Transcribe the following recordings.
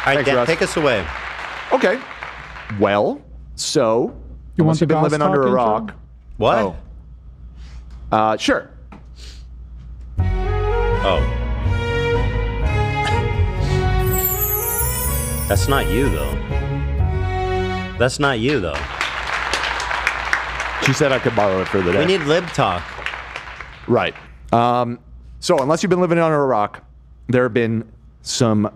right, Thanks, Dan, Russ. take us away. Okay. Well, so want the you've been Goss living under a Talk rock. intro? What? Sure. Oh. That's not you, though. That's not you, though. She said I could borrow it for the day. We need lib talk. Right. So unless you've been living under a rock, there have been some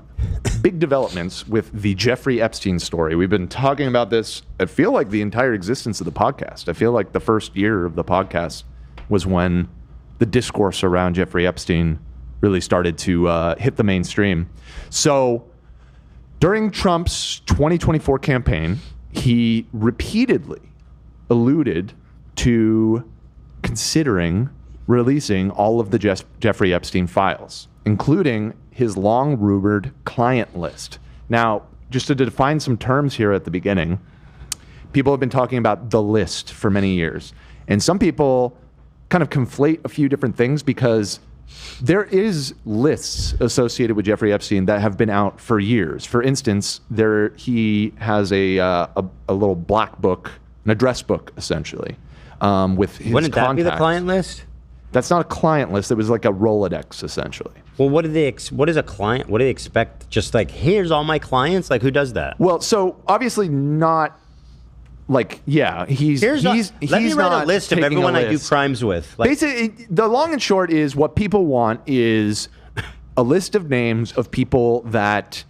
big developments with the Jeffrey Epstein story. We've been talking about this, I feel like the entire existence of the podcast. I feel like the first year of the podcast was when the discourse around Jeffrey Epstein really started to hit the mainstream. So during Trump's 2024 campaign, he repeatedly alluded to considering releasing all of the Jeffrey Epstein files, including his long-rumored client list. Now, just to define some terms here at the beginning, people have been talking about the list for many years. And some people kind of conflate a few different things because there is lists associated with Jeffrey Epstein that have been out for years. For instance, he has a little black book, an address book, essentially, with his Wouldn't that be the contacts. client list? That's not a client list. It was like a Rolodex, essentially. Well, what is a client? What do they expect? Just like, here's all my clients? Like, who does that? Well, so obviously not like, yeah, Let me write a list of everyone I do crimes with. Like, Basically, the long and short is what people want is a list of names of people that,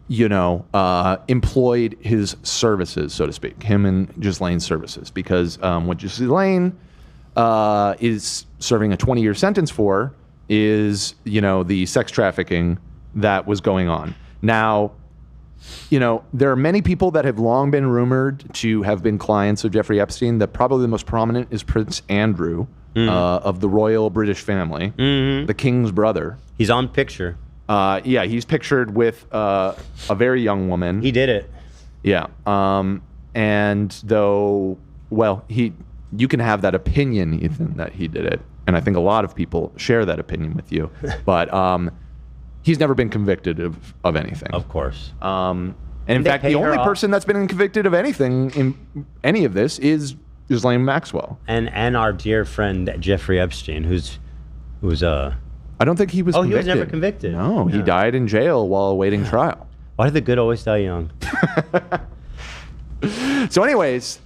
employed his services, so to speak, him and Ghislaine's services. Because what Ghislaine is serving a 20-year sentence for is, the sex trafficking that was going on. Now, there are many people that have long been rumored to have been clients of Jeffrey Epstein. Probably the most prominent is Prince Andrew of the royal British family, the king's brother. he's on picture. Yeah, he's pictured with a very young woman. He did it. Yeah. And though, well, you can have that opinion, Ethan, that he did it. And I think a lot of people share that opinion with you. But he's never been convicted of anything. Of course. And in fact, the only person that's been convicted of anything in any of this is Ghislaine Maxwell. And our dear friend Jeffrey Epstein, who's I don't think he was convicted. He was never convicted. No, he died in jail while awaiting trial. Why do the good always die young? So anyways,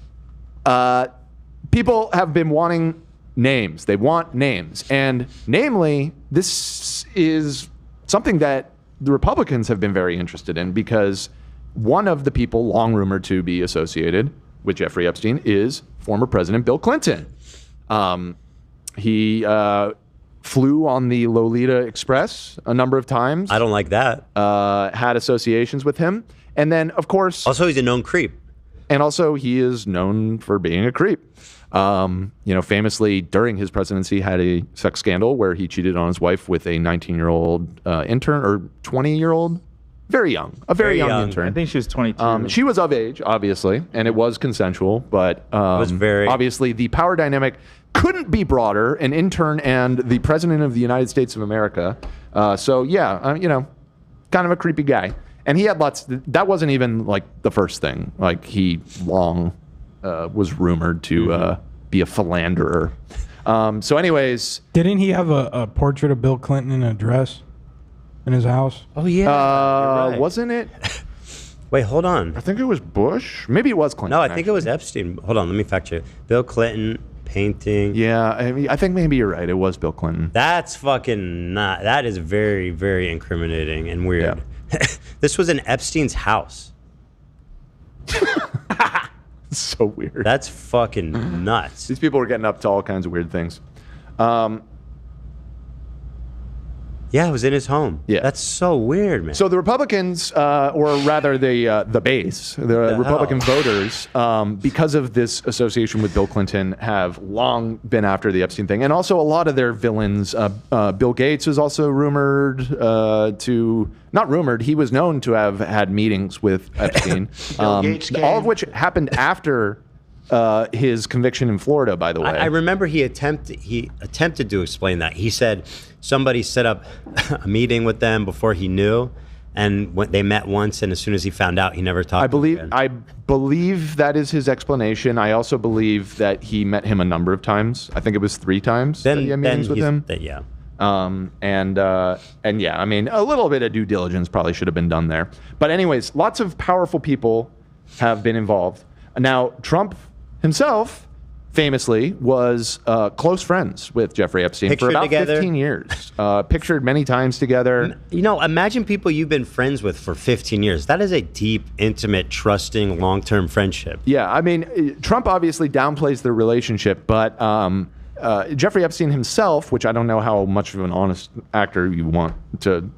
people have been wanting names. They want names. And namely, this is something that the Republicans have been very interested in because one of the people long rumored to be associated with Jeffrey Epstein is former President Bill Clinton. He flew on the Lolita Express a number of times. I don't like that. Had associations with him. And then, of course... Also, he's a known creep. And also, he is known for being a creep. Famously, during his presidency, had a sex scandal where he cheated on his wife with a 19-year-old intern, or 20-year-old, very young, a very young intern. I think she was 22. She was of age, obviously, and it was consensual, but obviously the power dynamic couldn't be broader, an intern and the president of the United States of America. Kind of a creepy guy. And he had lots, that wasn't even like the first thing. Like he long was rumored to be a philanderer. So anyways. Didn't he have a portrait of Bill Clinton in a dress in his house? Oh, yeah. Right. Wasn't it? Wait, hold on. I think it was Bush. Maybe it was Clinton. No, I think it was Epstein. Hold on, let me fact check. Bill Clinton painting. Yeah, I think maybe you're right. It was Bill Clinton. That's fucking not. That is very, very incriminating and weird. Yeah. This was in Epstein's house. So weird. That's fucking nuts. These people were getting up to all kinds of weird things. Yeah, it was in his home. Yeah. That's so weird, man. So the Republicans, or rather the base, the Republican voters, because of this association with Bill Clinton, have long been after the Epstein thing. And also a lot of their villains. Bill Gates is also rumored not rumored, he was known to have had meetings with Epstein. Bill Gates came. All of which happened after his conviction in Florida, by the way. I remember he attempted to explain that. He said somebody set up a meeting with them before he knew, and when they met once, and as soon as he found out, he never talked. I believe that is his explanation. I also believe that he met him a number of times. I think it was 3 times that he had meetings with him. Yeah. And yeah, I mean, a little bit of due diligence probably should have been done there. But anyways, lots of powerful people have been involved. Now, Trump himself famously was close friends with Jeffrey Epstein for about 15 years. Pictured many times together. You know, imagine people you've been friends with for 15 years. That is a deep, intimate, trusting, long-term friendship. Yeah, I mean, Trump obviously downplays their relationship, but Jeffrey Epstein himself, which I don't know how much of an honest actor you want to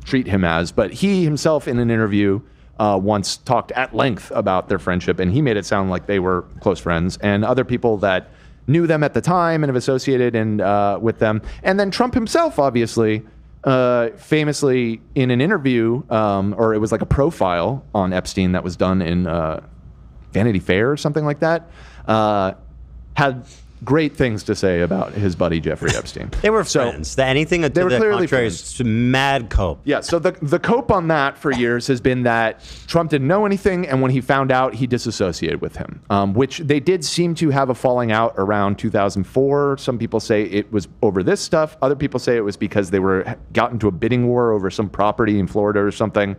treat him as, but he himself in an interview once talked at length about their friendship, and he made it sound like they were close friends, and other people that knew them at the time and have associated with them. And then Trump himself, obviously, famously in an interview, or it was like a profile on Epstein that was done in Vanity Fair or something like that, had great things to say about his buddy Jeffrey Epstein. They were friends. Anything to the contrary is mad cope. Yeah, so the cope on that for years has been that Trump didn't know anything, and when he found out, he disassociated with him, which they did seem to have a falling out around 2004. Some people say it was over this stuff. Other people say it was because they got into a bidding war over some property in Florida or something.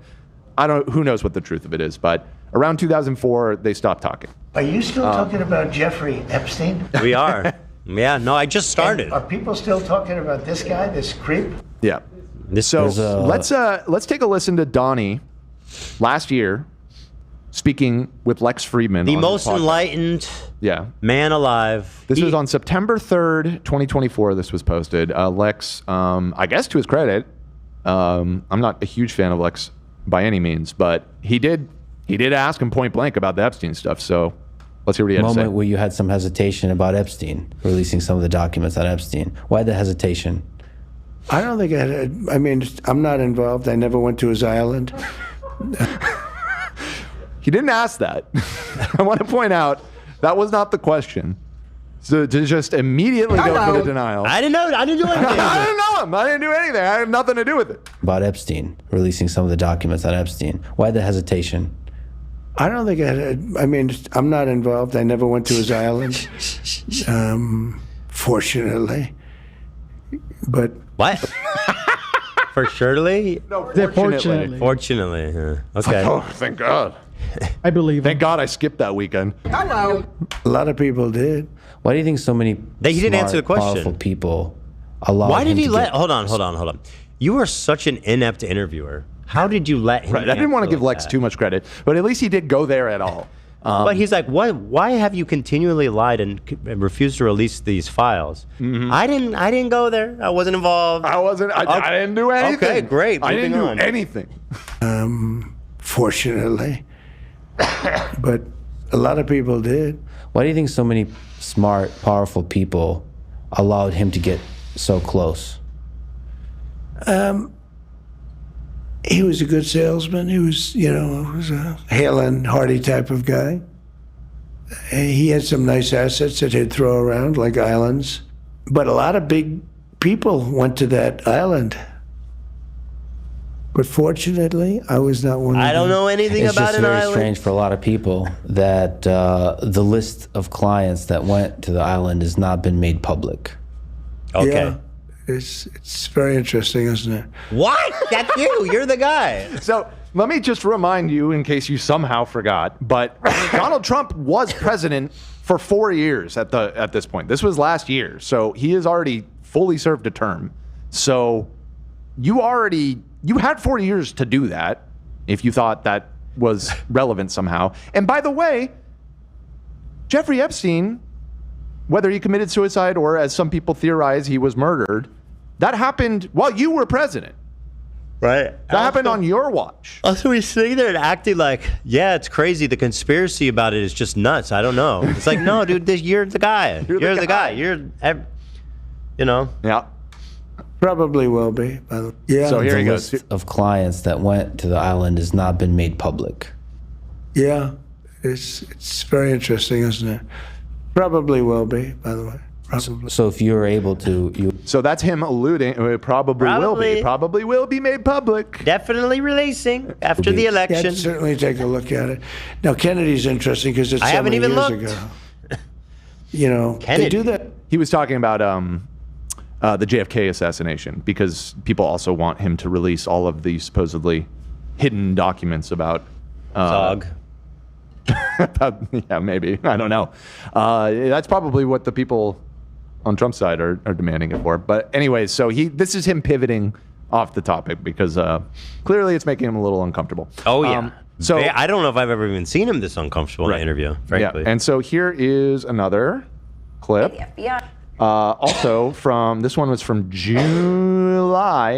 Who knows what the truth of it is, but around 2004, they stopped talking. Are you still talking about Jeffrey Epstein? We are. Yeah, no, I just started. And are people still talking about this guy, this creep? Yeah. So let's take a listen to Donnie last year speaking with Lex Friedman. The most enlightened man alive. This was on September 3rd, 2024. This was posted. Lex, I guess to his credit, I'm not a huge fan of Lex by any means, but he did ask him point blank about the Epstein stuff. So let's hear what he had to say. Moment where you had some hesitation about Epstein, releasing some of the documents on Epstein. Why the hesitation? I don't think I mean, I'm not involved. I never went to his island. He didn't ask that. I want to point out that was not the question. So to just immediately go for the denial. I didn't know. I didn't do anything. I didn't know him. I didn't do anything. I had nothing to do with it. About Epstein, releasing some of the documents on Epstein. Why the hesitation? I don't think I mean, I'm not involved. I never went to his island, fortunately. But what? For surely? No, fortunately. Fortunately. Okay. Oh, thank God. I believe Thank God I skipped that weekend. a lot of people did. Why do you think so many He didn't answer the question. powerful people allowed Why did him he to let? get- Hold on. You are such an inept interviewer. How did you let him? Right. I didn't want to answer give like Lex that? too much credit, but at least he did go there at all. But he's like, why have you continually lied and refused to release these files? I didn't go there. I wasn't involved. I didn't do anything. Okay, great. I didn't do Moving on. anything. Fortunately. But a lot of people did. Why do you think so many smart, powerful people allowed him to get so close? He was a good salesman. He was, was a hale and hearty type of guy. He had some nice assets that he'd throw around, like islands. But a lot of big people went to that island. But fortunately, I was not one of them. I don't know anything It's about just an very island. strange for a lot of people that the list of clients that went to the island has not been made public. Okay. Yeah. It's very interesting, isn't it? What? That's you. You're the guy. So let me just remind you, in case you somehow forgot, but Donald Trump was president for 4 years at this point. This was last year, so he has already fully served a term. So you had 4 years to do that if you thought that was relevant somehow. And by the way, Jeffrey Epstein, whether he committed suicide or, as some people theorize, he was murdered, that happened while you were president. Right. That happened on your watch. Also, he's sitting there and acting like, yeah, it's crazy. The conspiracy about it is just nuts. I don't know. It's like, no, dude, you're the guy. You're the guy. Yeah. Probably will be, by the way. Yeah. So here The he goes. list of clients that went to the island has not been made public. Yeah. It's very interesting, isn't it? Probably will be, by the way. Probably. So if you're able to, you So that's him alluding. It probably will be made public. Definitely releasing after the Yeah, election. certainly take a look at it. Now, Kennedy's interesting because it's I so haven't many even years looked. ago. You know, Kennedy. they do that. He was talking about the JFK assassination because people also want him to release all of the supposedly hidden documents about. Dog. Yeah, maybe. I don't know. That's probably what the people on Trump's side are demanding it for. But anyways, so this is him pivoting off the topic because clearly it's making him a little uncomfortable. Oh, yeah. So I don't know if I've ever even seen him this uncomfortable in an interview, frankly. Yeah, and so here is another clip. Yeah. Also from, this one was from July.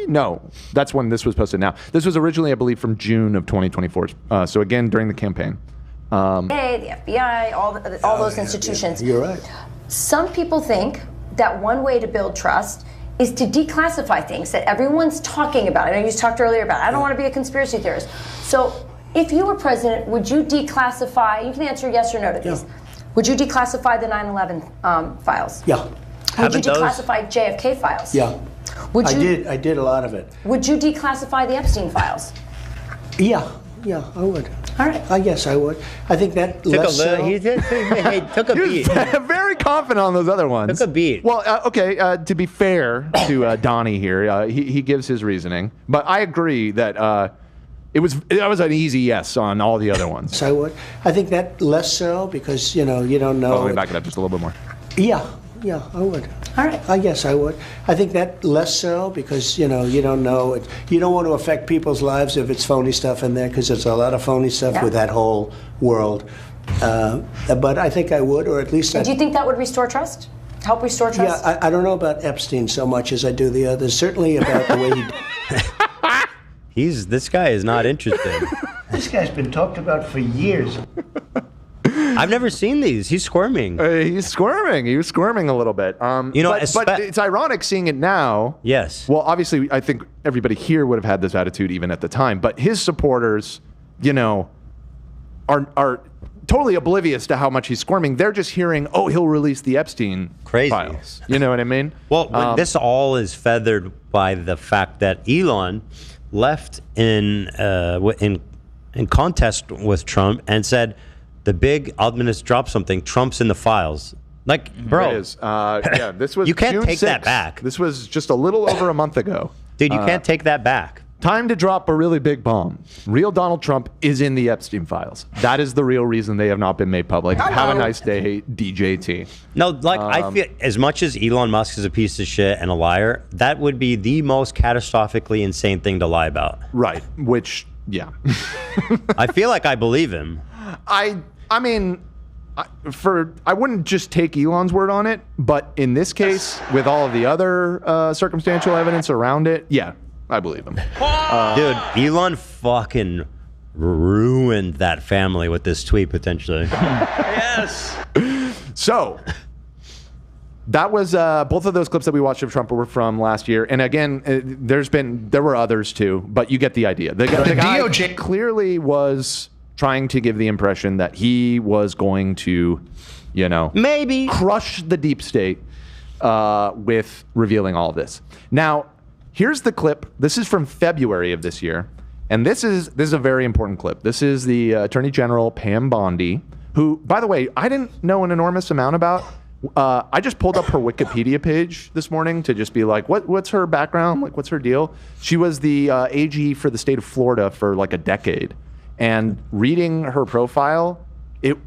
No, that's when this was posted now. This was originally, I believe, from June of 2024. So again, during the campaign. The FBI, all those institutions. You're right. Some people think that one way to build trust is to declassify things that everyone's talking about. I know you talked earlier about, I don't want to be a conspiracy theorist. So if you were president, would you declassify, you can answer yes or no to these. Would you declassify the 9/11 files? Yeah. Would you declassify JFK files? Yeah. Would you? I did a lot of it. Would you declassify the Epstein files? Yeah, I would. All right. I guess I would. I think that He took a beat. Very confident on those other ones. Took a beat. Well, okay, to be fair to Donnie here, he gives his reasoning. But I agree that that was an easy yes on all the other ones. I would. I think that less so because, you don't know. Let me back it up just a little bit more. Yeah, I would. All right. I guess I would. I think that less so because, you don't know. You don't want to affect people's lives if it's phony stuff in there because there's a lot of phony stuff with that whole world. But I think I would, or at least Do you think that would restore trust? Help restore trust? Yeah, I don't know about Epstein so much as I do the others. Certainly about the way he... This guy is not interested. This guy's been talked about for years. I've never seen these. He's squirming. He's squirming. He was squirming a little bit. But it's ironic seeing it now. Yes. Well, obviously, I think everybody here would have had this attitude even at the time. But his supporters, are totally oblivious to how much he's squirming. They're just hearing, oh, he'll release the Epstein files. You know what I mean? Well, this all is feathered by the fact that Elon left in contest with Trump and said, I'm going to drop something. Trump's in the files. Like, bro. It is. This was you can't June take 6th. that back. This was just a little over a month ago. Dude, you can't take that back. Time to drop a really big bomb. Real Donald Trump is in the Epstein files. That is the real reason they have not been made public. Have a nice day, DJT. No, I feel as much as Elon Musk is a piece of shit and a liar, that would be the most catastrophically insane thing to lie about. Right. Which, yeah. I feel like I believe him. I mean, I wouldn't just take Elon's word on it, but in this case, with all of the other circumstantial evidence around it, yeah, I believe him. Dude, Elon fucking ruined that family with this tweet, potentially. Yes. So, that was both of those clips that we watched of Trump were from last year. And again, there were others too, but you get the idea. The guy DOJ clearly was trying to give the impression that he was going to, maybe crush the deep state with revealing all of this. Now, here's the clip. This is from February of this year, and this is a very important clip. This is the Attorney General Pam Bondi, who, by the way, I didn't know an enormous amount about. I just pulled up her Wikipedia page this morning to just be like, what's her background? Like, what's her deal? She was the AG for the state of Florida for like a decade. And reading her profile,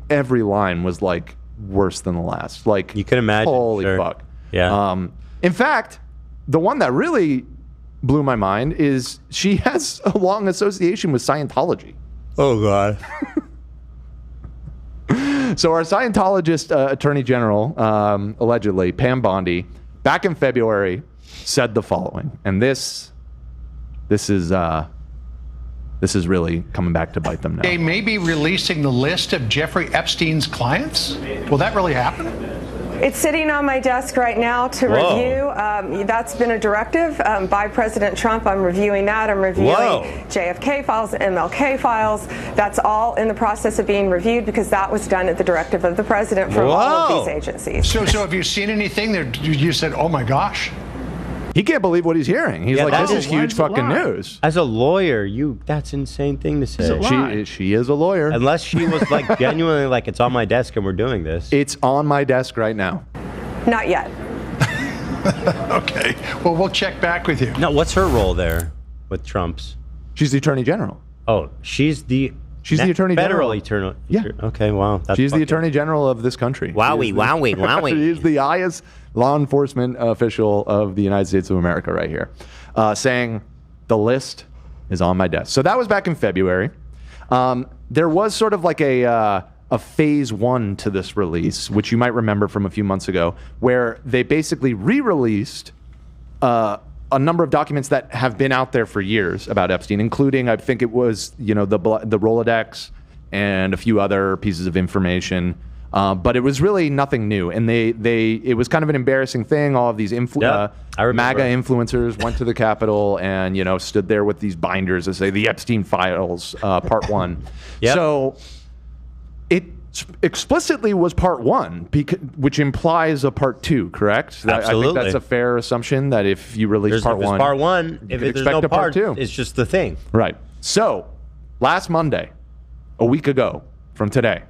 every line was like worse than the last. Like, you can imagine. Holy fuck. Yeah. In fact, the one that really blew my mind is she has a long association with Scientology. Oh, God. So our Scientologist Attorney General, allegedly, Pam Bondi, back in February, said the following. And this is really coming back to bite them now. They may be releasing the list of Jeffrey Epstein's clients. Will that really happen? It's sitting on my desk right now to review. That's been a directive by President Trump. I'm reviewing that. I'm reviewing JFK files, MLK files. That's all in the process of being reviewed because that was done at the directive of the president from all of these agencies. So have you seen anything that you said, oh my gosh? He can't believe what he's hearing. He's like, this is huge fucking news. As a lawyer, that's an insane thing to say. She is a lawyer. Unless she was like genuinely like, it's on my desk and we're doing this. It's on my desk right now. Not yet. Okay. Well, we'll check back with you. Now, what's her role there with Trump's? She's the attorney general. Oh, she's the attorney general. Yeah. Okay, wow. She's the attorney general of this country. Wowie. She's the highest law enforcement official of the United States of America right here, saying the list is on my desk. So that was back in February. There was sort of like a phase one to this release, which you might remember from a few months ago, where they basically re-released a number of documents that have been out there for years about Epstein, including, I think it was, the Rolodex and a few other pieces of information. But it was really nothing new, and it was kind of an embarrassing thing. All of these MAGA influencers went to the Capitol and stood there with these binders that say the Epstein Files, Part 1. Yep. So it explicitly was Part 1, which implies a Part 2, correct? Absolutely. I think that's a fair assumption that if you release Part 1, Part 1, if there's no Part 2, it's just the thing. Right. So last Monday, a week ago from today,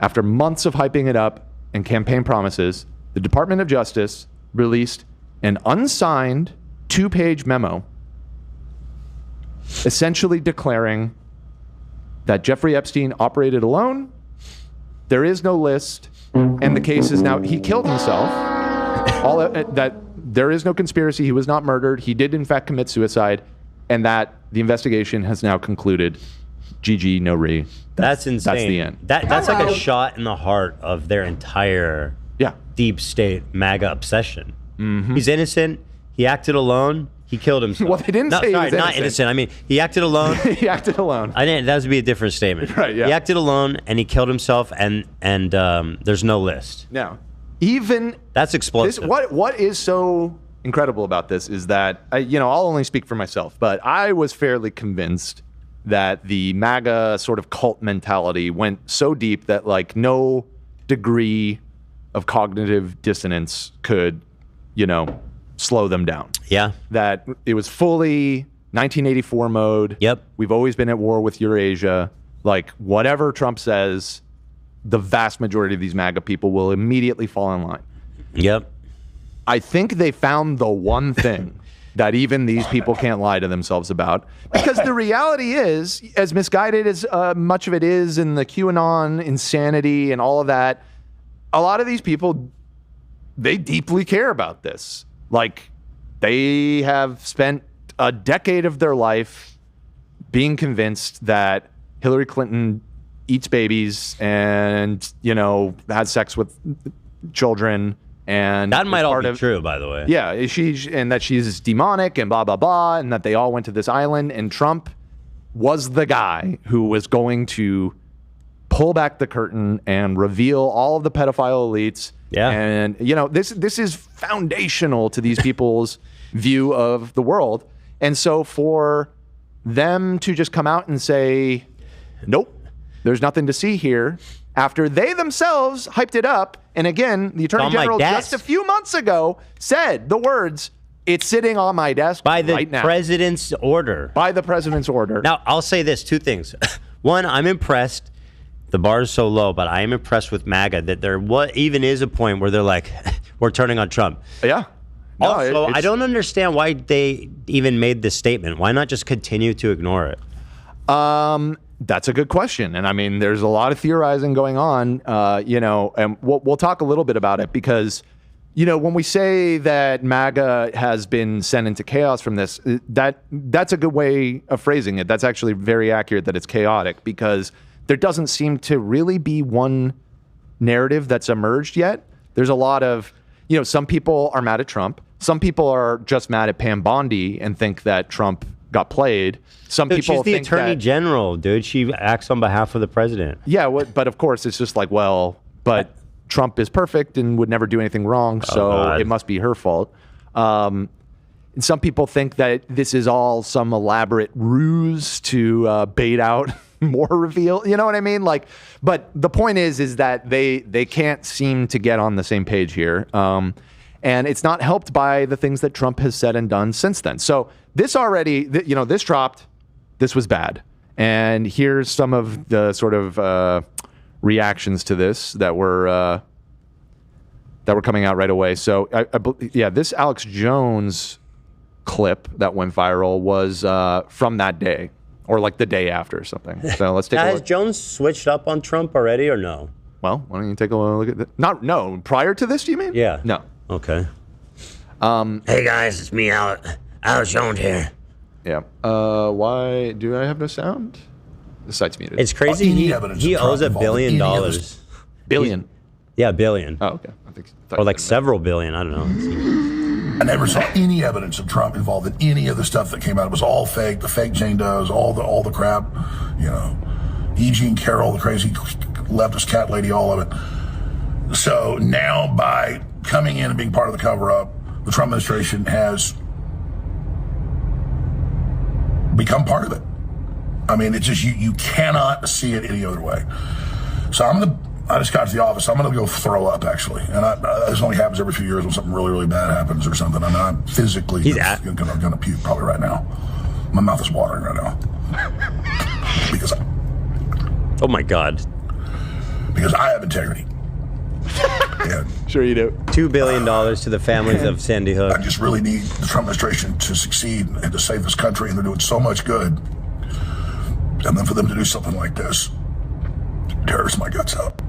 after months of hyping it up and campaign promises, the Department of Justice released an unsigned 2-page memo essentially declaring that Jeffrey Epstein operated alone, there is no list, and the case is now, he killed himself, that there is no conspiracy, he was not murdered, he did in fact commit suicide, and that the investigation has now concluded. GG, no re. That's insane. That's the end. That's like a shot in the heart of their entire deep state MAGA obsession. Mm-hmm. He's innocent. He acted alone. He killed himself. Well, they didn't say he was not innocent. I mean, he acted alone. He acted alone. That would be a different statement. Right, yeah. He acted alone and he killed himself, and there's no list. Now, even that's explosive. What is so incredible about this is that I'll only speak for myself, but I was fairly convinced that the MAGA sort of cult mentality went so deep that like no degree of cognitive dissonance could, slow them down. Yeah. That it was fully 1984 mode. Yep. We've always been at war with Eurasia. Like whatever Trump says, the vast majority of these MAGA people will immediately fall in line. Yep. I think they found the one thing that even these people can't lie to themselves about. Because the reality is, as misguided as much of it is in the QAnon insanity and all of that, a lot of these people, they deeply care about this. Like, they have spent a decade of their life being convinced that Hillary Clinton eats babies and, has sex with children. And that might all be true, by the way. Yeah, and that she's demonic and blah, blah, blah, and that they all went to this island. And Trump was the guy who was going to pull back the curtain and reveal all of the pedophile elites. Yeah. And, this is foundational to these people's view of the world. And so for them to just come out and say, nope, there's nothing to see here, after they themselves hyped it up. And again, the Attorney General just a few months ago said the words, it's sitting on my desk by the right now. president's order. By the president's order. Now, I'll say this, 2 things. One, I'm impressed. The bar is so low, but I am impressed with MAGA that there even is a point where they're like, we're turning on Trump. Yeah. No, also, I don't understand why they even made this statement. Why not just continue to ignore it? That's a good question. And I mean, there's a lot of theorizing going on, and we'll talk a little bit about it because, when we say that MAGA has been sent into chaos from this, that's a good way of phrasing it. That's actually very accurate that it's chaotic because there doesn't seem to really be one narrative that's emerged yet. There's a lot of, some people are mad at Trump. Some people are just mad at Pam Bondi and think that Trump got played. Some people she's the think attorney general, dude. She acts on behalf of the president. Yeah, but of course it's just like, well, but Trump is perfect and would never do anything wrong, so it must be her fault. And some people think that this is all some elaborate ruse to bait out more reveal. You know what I mean? Like, but the point is that they can't seem to get on the same page here. And it's not helped by the things that Trump has said and done since then. So this already, this dropped. This was bad. And here's some of the sort of reactions to this that were coming out right away. So this Alex Jones clip that went viral was from that day, or like the day after or something. So let's take a look. Has Jones switched up on Trump already or no? Well, why don't you take a look at that? No, prior to this, do you mean? Yeah. No. Okay. Hey guys, it's me, Alex Jones here. Yeah. Why do I have no sound? The site's muted. It's crazy. He owes $1 billion. Billion? Yeah, billion. Oh, okay. Or like several billion. I don't know. I never saw any evidence of Trump involved in any of the stuff that came out. It was all fake. The fake Jane Does, all the crap. E. Jean Carroll, the crazy leftist cat lady, all of it. So now by coming in and being part of the cover-up, the Trump administration has become part of it. I mean, it's just you cannot see it any other way. So I just got to the office. I'm going to go throw up, actually. And this only happens every few years when something really, really bad happens or something. I mean, I'm physically going to puke probably right now. My mouth is watering right now. Because oh, my God. Because I have integrity. Sure you do. $2 billion to the families of Sandy Hook. I just really need the Trump administration to succeed and to save this country, and they're doing so much good. And then for them to do something like this tears my guts out.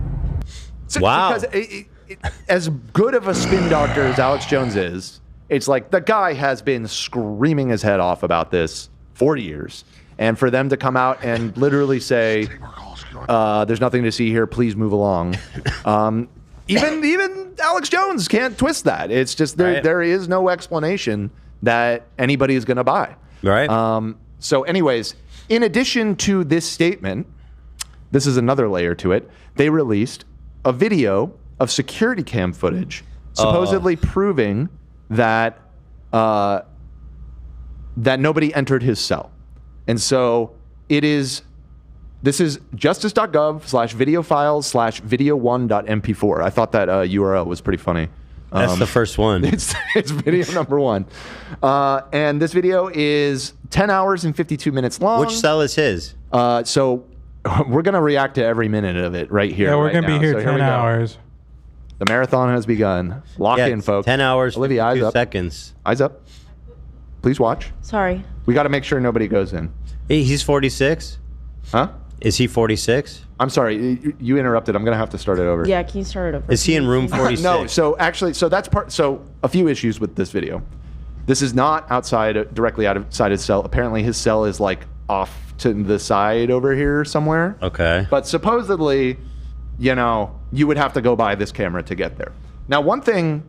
Wow. Because as good of a spin doctor as Alex Jones is, it's like the guy has been screaming his head off about this for years. And for them to come out and literally say, there's nothing to see here, please move along. Even Alex Jones can't twist that. It's just there is no explanation that anybody is going to buy. Right. So anyways, in addition to this statement, this is another layer to it. They released a video of security cam footage supposedly proving that that nobody entered his cell. And so this is justice.gov/video files/video1.mp4. I thought that URL was pretty funny. That's the first one. It's video number one. And this video is 10 hours and 52 minutes long. Which cell is his? So we're going to react to every minute of it right here. Yeah, we're going to be here so 10 hours. The marathon has begun. Lock in, folks. 10 hours, Olivia, eyes 52 up. seconds. Eyes up. Please watch. Sorry. We got to make sure nobody goes in. Hey, he's 46? Huh? Is he 46? I'm sorry. You interrupted. I'm going to have to start it over. Yeah, can you start it over? Is he in room 46? No. So actually, so a few issues with this video. This is not directly outside his cell. Apparently his cell is like off to the side over here somewhere. Okay. But supposedly, you would have to go by this camera to get there. Now, one thing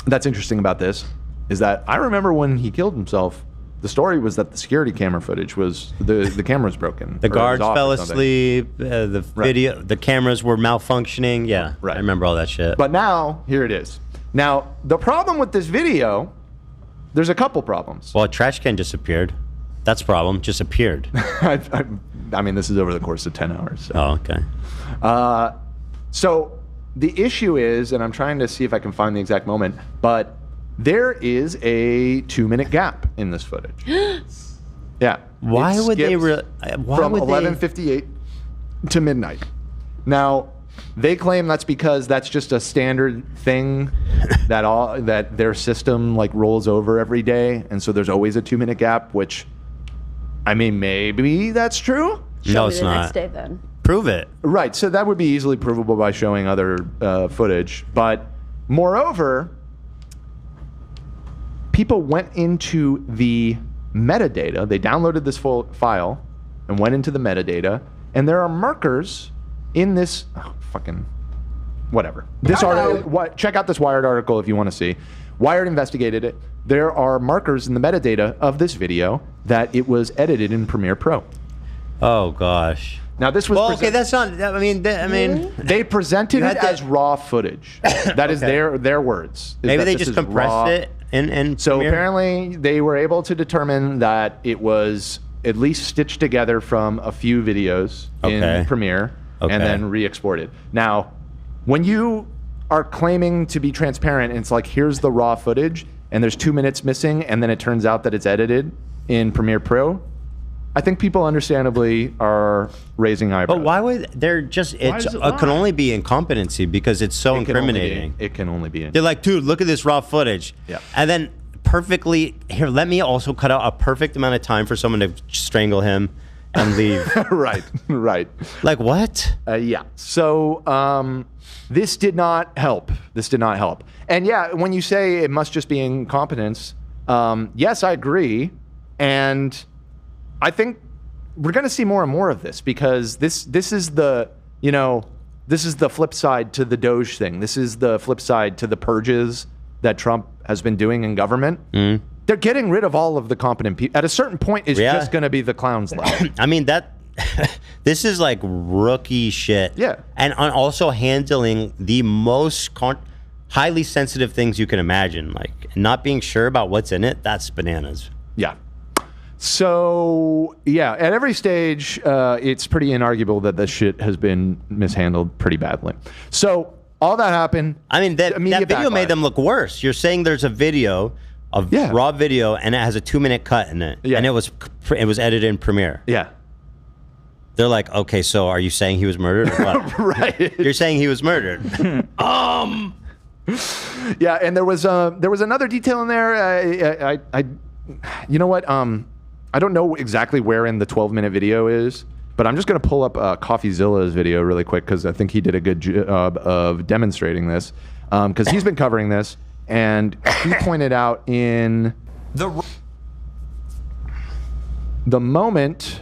that's interesting about this is that I remember when he killed himself, the story was that the security camera footage was the camera was broken. The guards fell asleep. The video, the cameras were malfunctioning. Yeah, right. I remember all that shit. But now here it is. Now the problem with this video, there's a couple problems. Well, a trash can disappeared. That's a problem. Just appeared. I mean, this is over the course of 10 hours. So. Oh, okay. So the issue is, and I'm trying to see if I can find the exact moment, but there is a 2-minute gap in this footage. Yeah. Why would they? From 11:58 to midnight. Now, they claim that's because that's just a standard thing that their system like rolls over every day, and so there's always a 2-minute gap. Which, I mean, maybe that's true. No, it's not. Next day, then. Prove it. Right. So that would be easily provable by showing other footage. But moreover, people went into the metadata. They downloaded this full file and went into the metadata, and there are markers in this. Oh, fucking whatever. This article. Check out this Wired article if you want to see. Wired investigated it. There are markers in the metadata of this video that it was edited in Premiere Pro. Oh gosh. Now this was okay. That's not. I mean, they presented it as raw footage. That is their words. Maybe they just compressed it. And so apparently they were able to determine that it was at least stitched together from a few videos in Premiere and then re-exported. Now, when you are claiming to be transparent, and it's like, here's the raw footage, and there's 2 minutes missing, and then it turns out that it's edited in Premiere Pro, I think people understandably are raising eyebrows. But why would they're just? It can only be incompetency because it's so incriminating. It can only be. They're like, dude, look at this raw footage. Yeah. And then perfectly here. Let me also cut out a perfect amount of time for someone to strangle him and leave. Right. Like what? Yeah. So this did not help. And yeah, when you say it must just be incompetence, yes, I agree. And I think we're going to see more and more of this because this is the flip side to the Doge thing. This is the flip side to the purges that Trump has been doing in government. They're getting rid of all of the competent people. At a certain point, it's just going to be the clowns left. I mean, this is like rookie shit. Yeah. And on also handling the most highly sensitive things you can imagine, like not being sure about what's in it, that's bananas. Yeah. So, yeah, at every stage, it's pretty inarguable that this shit has been mishandled pretty badly. So, all that happened. I mean, that video made them look worse. You're saying there's a video, raw video, and it has a 2-minute cut in it. Yeah. And it was edited in Premiere. Yeah. They're like, okay, so are you saying he was murdered or what? Right. You're saying he was murdered. Yeah, and there was another detail in there. You know what? I don't know exactly where in the 12-minute video is, but I'm just going to pull up CoffeeZilla's video really quick because I think he did a good job of demonstrating this because he's been covering this, and he pointed out in the moment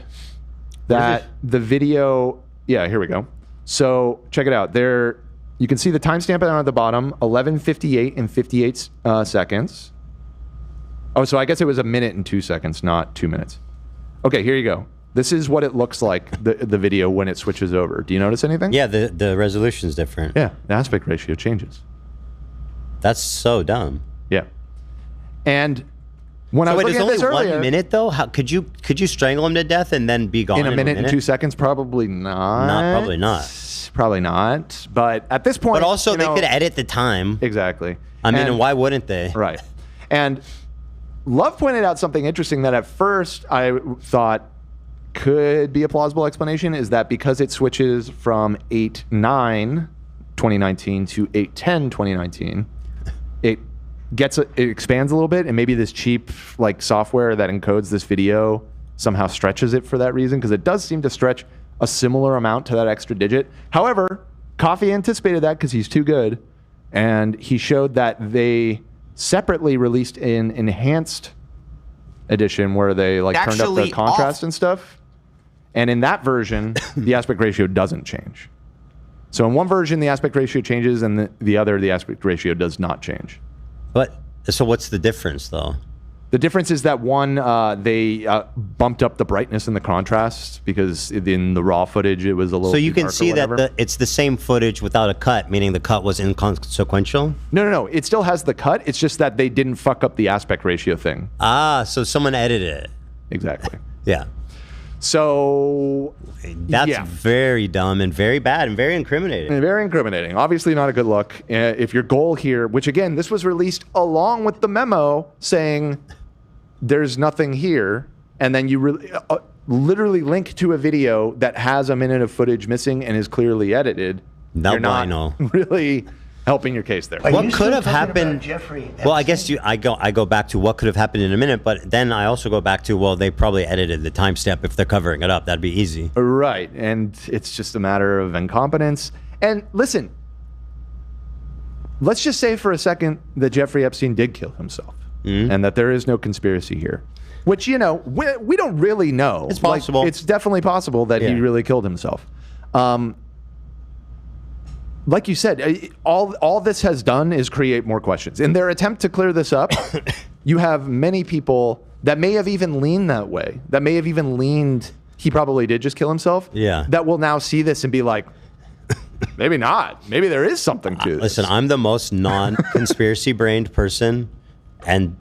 that the video, here we go. So check it out. There, you can see the timestamp down at the bottom, 11:58 and 58 seconds. Oh, so I guess it was 1 minute and 2 seconds, not 2 minutes. Okay, here you go. This is what it looks like, the video, when it switches over. Do you notice anything? Yeah, the resolution's different. Yeah, the aspect ratio changes. That's so dumb. Yeah. And when I was looking at this earlier... It's only 1 minute, though? How could you strangle him to death and then be gone in a minute and 2 seconds? Probably not. Probably not. Probably not. But at this point... But also, they could edit the time. Exactly. I mean, and why wouldn't they? Right. And... Love pointed out something interesting that at first I thought could be a plausible explanation is that because it switches from 8/9/2019 to 8/10/2019, it expands a little bit, and maybe this cheap like software that encodes this video somehow stretches it for that reason, because it does seem to stretch a similar amount to that extra digit. However, Coffee anticipated that because he's too good, and he showed that they separately released an enhanced edition where they like turned up the contrast and stuff. And in that version, the aspect ratio doesn't change. So in one version, the aspect ratio changes, and the other, the aspect ratio does not change. But so what's the difference, though? The difference is that one, they bumped up the brightness and the contrast because in the raw footage it was a little. So you can see that it's the same footage without a cut, meaning the cut was inconsequential? No. It still has the cut. It's just that they didn't fuck up the aspect ratio thing. Ah, so someone edited it. Exactly. Yeah. So that's very dumb and very bad and very incriminating. And very incriminating. Obviously not a good look. If your goal here, which again, this was released along with the memo saying there's nothing here, and then you literally link to a video that has a minute of footage missing and is clearly edited. Now you're not I know. really helping your case there. What could have happened? Jeffrey Well, I guess I go back to what could have happened in a minute, but then I also go back to, well, they probably edited the timestamp if they're covering it up. That'd be easy. Right, and it's just a matter of incompetence. And listen, let's just say for a second that Jeffrey Epstein did kill himself, and that there is no conspiracy here, which, we don't really know. It's possible. It's definitely possible that he really killed himself. Like you said, all this has done is create more questions. In their attempt to clear this up, you have many people that may have even leaned that way, that may have even leaned he probably did just kill himself. Yeah. That will now see this and be like, maybe not. Maybe there is something to this. Listen, I'm the most non-conspiracy brained person, and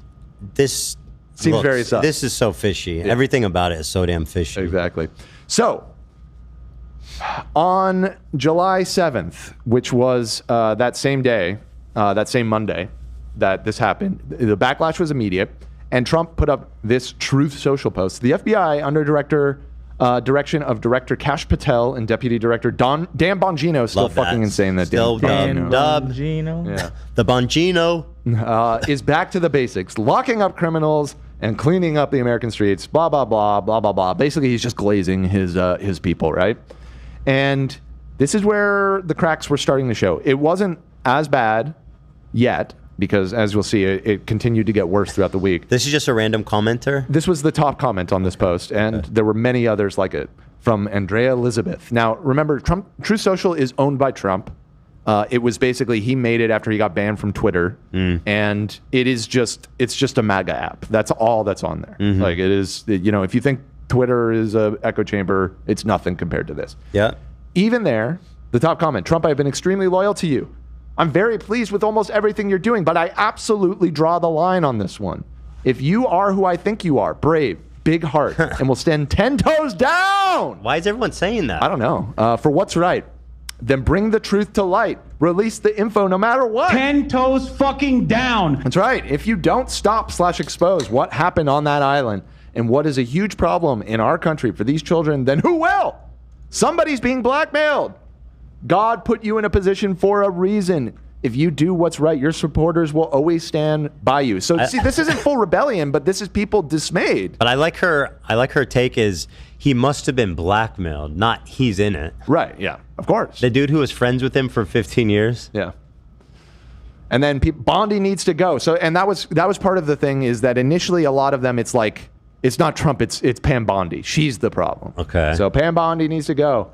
this seems very sus. This is so fishy. Yeah. Everything about it is so damn fishy. Exactly. So, on July 7th, which was that same day, that same Monday that this happened, the backlash was immediate, and Trump put up this Truth Social post. The FBI, under direction of Director Kash Patel and Deputy Director Dan Bongino, still fucking insane that still Dan Bongino. Yeah. The Bongino is back to the basics, locking up criminals and cleaning up the American streets, blah, blah, blah, blah, blah, blah. Basically, he's just glazing his people, right? And this is where the cracks were starting to show. It wasn't as bad yet, because as we'll see, it continued to get worse throughout the week. This is just a random commenter? This was the top comment on this post, and there were many others like it from Andrea Elizabeth. Now, remember, Truth Social is owned by Trump. It was basically, he made it after he got banned from Twitter, and it's just a MAGA app. That's all that's on there. Like, it is, if you think Twitter is a echo chamber, it's nothing compared to this. Yeah. Even there, the top comment, Trump, I have been extremely loyal to you. I'm very pleased with almost everything you're doing, but I absolutely draw the line on this one. If you are who I think you are, brave, big heart, and will stand 10 toes down. Why is everyone saying that? I don't know. For what's right, then bring the truth to light. Release the info no matter what. 10 toes fucking down. That's right. If you don't stop/expose what happened on that island and what is a huge problem in our country for these children, then who will? Somebody's being blackmailed. God put you in a position for a reason. If you do what's right, your supporters will always stand by you. So see, this isn't full rebellion, but this is people dismayed. But I like her take is he must have been blackmailed, not he's in it. Right, yeah, of course. The dude who was friends with him for 15 years. Yeah. And then Bondi needs to go. So, and that was part of the thing, is that initially a lot of them, it's like, it's not Trump, it's Pam Bondi. She's the problem. Okay. So Pam Bondi needs to go.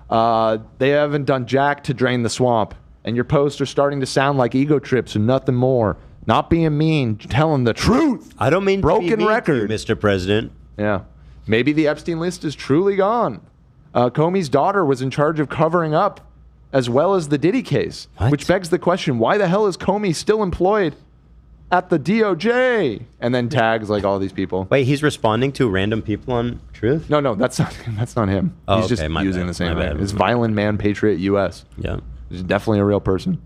They haven't done jack to drain the swamp, and your posts are starting to sound like ego trips and nothing more. Not being mean, telling the truth. I don't mean broken to be mean record, to you, Mr. President. Yeah, maybe the Epstein list is truly gone. Comey's daughter was in charge of covering up, as well as the Diddy case, which begs the question: why the hell is Comey still employed at the DOJ? And then tags like all these people. Wait, he's responding to random people on Truth? No, that's not him. Oh, he's just okay, using the same my name. bad. It's Violent Man Patriot US. Yeah. He's definitely a real person.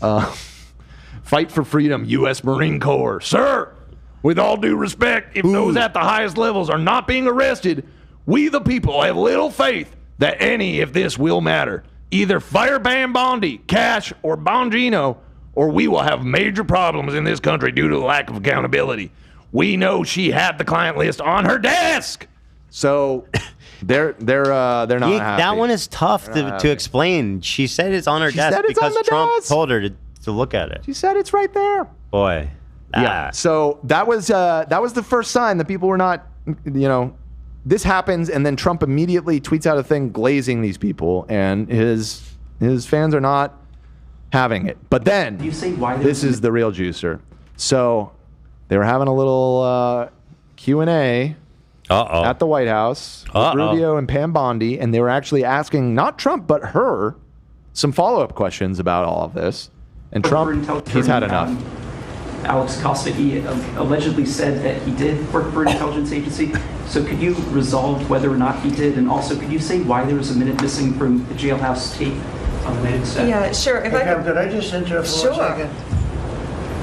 Fight for freedom, U.S. Marine Corps. Sir, with all due respect, if those at the highest levels are not being arrested, we the people have little faith that any of this will matter. Either fire Pam Bondi, Cash, or Bongino, or we will have major problems in this country due to the lack of accountability. We know she had the client list on her desk. So they're not happy. That one is tough to explain. She said it's on her desk because Trump told her to look at it. She said it's right there. Boy. Yeah. So that was the first sign that people were not, this happens, and then Trump immediately tweets out a thing glazing these people, and his fans are not having it. But then this is the real juicer. So they were having a little Q&A at the White House with Rubio and Pam Bondi, and they were actually asking not Trump but her some follow-up questions about all of this. And Trump, he's had enough. Alex Costa, he allegedly said that he did work for an intelligence agency. So could you resolve whether or not he did? And also, could you say why there was a minute missing from the jailhouse tape on the night of the set? Yeah, sure. If could I just interrupt for 1 second?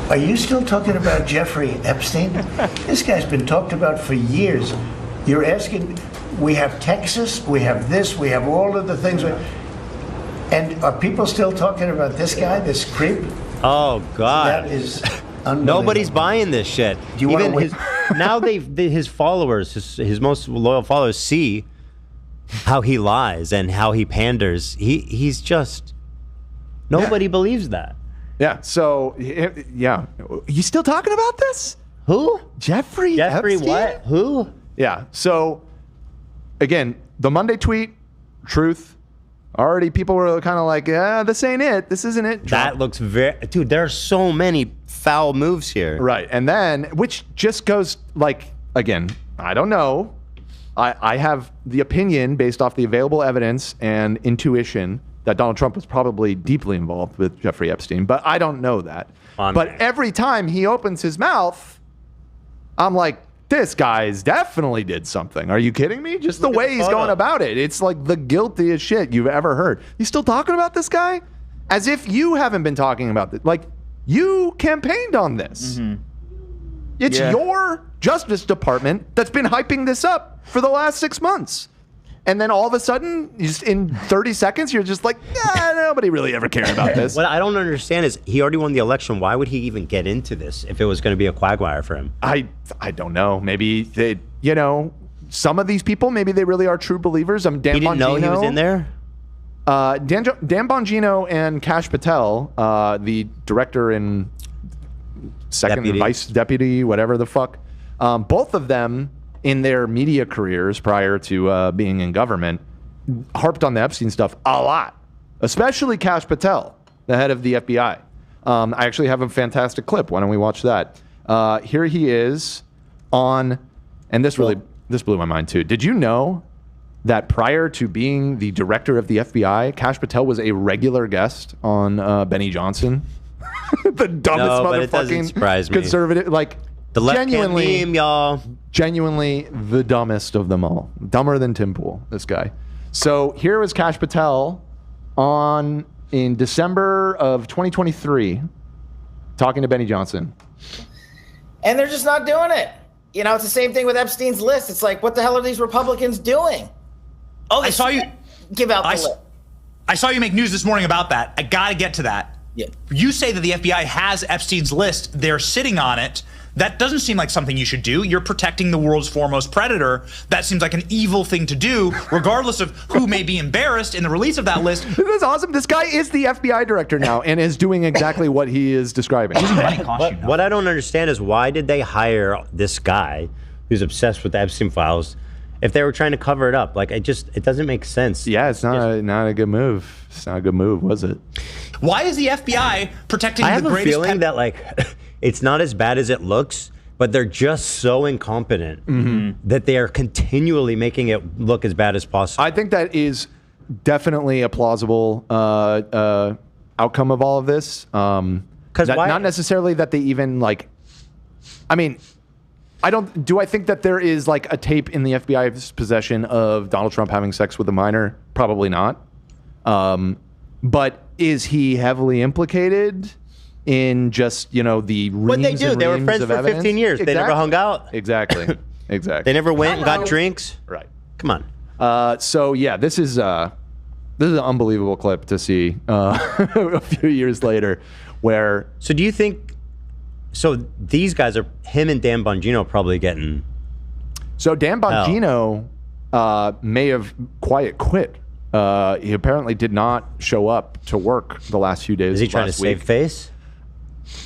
Are you still talking about Jeffrey Epstein? This guy's been talked about for years. You're asking, we have Texas, we have this, we have all of the things. And are people still talking about this guy, this creep? Oh, God. That is nobody's buying this shit. Do you Even now his followers, his most loyal followers, see how he lies and how he panders. He's just, nobody believes that. Yeah. So, yeah. You still talking about this? Who? Jeffrey Epstein? What? Who? Yeah. So, again, the Monday tweet, truth. Already people were kind of like, this ain't it. This isn't it. Trump. That looks dude, there are so many foul moves here. Right. And then, which just goes like, again, I don't know, I have the opinion based off the available evidence and intuition that Donald Trump was probably deeply involved with Jeffrey Epstein, but I don't know that. But every time he opens his mouth, I'm like, this guy's definitely did something. Are you kidding me? Just the way he's going about it. It's like the guiltiest shit you've ever heard. He's still talking about this guy? As if you haven't been talking about this. Like, you campaigned on this. It's your Justice Department that's been hyping this up for the last 6 months. And then all of a sudden, just in 30 seconds, you're just like, yeah, nobody really ever cared about this. What I don't understand is he already won the election. Why would he even get into this if it was going to be a quagmire for him? I don't know. Maybe they, some of these people, maybe they really are true believers. Dan He didn't know he was in there? Dan Bongino and Kash Patel, the director and second vice deputy, whatever the fuck, both of them in their media careers prior to being in government harped on the Epstein stuff a lot, especially Kash Patel, the head of the FBI. I actually have a fantastic clip. Why don't we watch that? Here he is on, and this blew my mind too. Did you know that prior to being the director of the FBI, Kash Patel was a regular guest on Benny Johnson? The dumbest motherfucking conservative, like the left hand meme, y'all. Genuinely the dumbest of them all. Dumber than Tim Pool, this guy. So here was Kash Patel in December of 2023 talking to Benny Johnson. And they're just not doing it. It's the same thing with Epstein's list. It's like, what the hell are these Republicans doing? Oh, I saw you give out the list. I saw you make news this morning about that. I got to get to that. Yeah. You say that the FBI has Epstein's list. They're sitting on it. That doesn't seem like something you should do. You're protecting the world's foremost predator. That seems like an evil thing to do, regardless of who may be embarrassed in the release of that list. This is awesome. This guy is the FBI director now and is doing exactly what he is describing. What I don't understand is why did they hire this guy who's obsessed with the Epstein files if they were trying to cover it up? Like, it doesn't make sense. Yeah, it's not a good move. It's not a good move, was it? Why is the FBI protecting the greatest? I have a feeling that, like, it's not as bad as it looks, but they're just so incompetent that they are continually making it look as bad as possible. I think that is definitely a plausible outcome of all of this. Not necessarily that they even like. I mean, Do I think that there is like a tape in the FBI's possession of Donald Trump having sex with a minor? Probably not. But is he heavily implicated in just, the reams What they do? They were friends for 15 years. Exactly. They never hung out. Exactly. Exactly. They never went and got drinks. Right. Come on. So yeah, this is an unbelievable clip to see a few years later. Where so do you think? So these guys are him and Dan Bongino probably getting. So Dan Bongino may have quiet quit. He apparently did not show up to work the last few days. Is he trying to save face?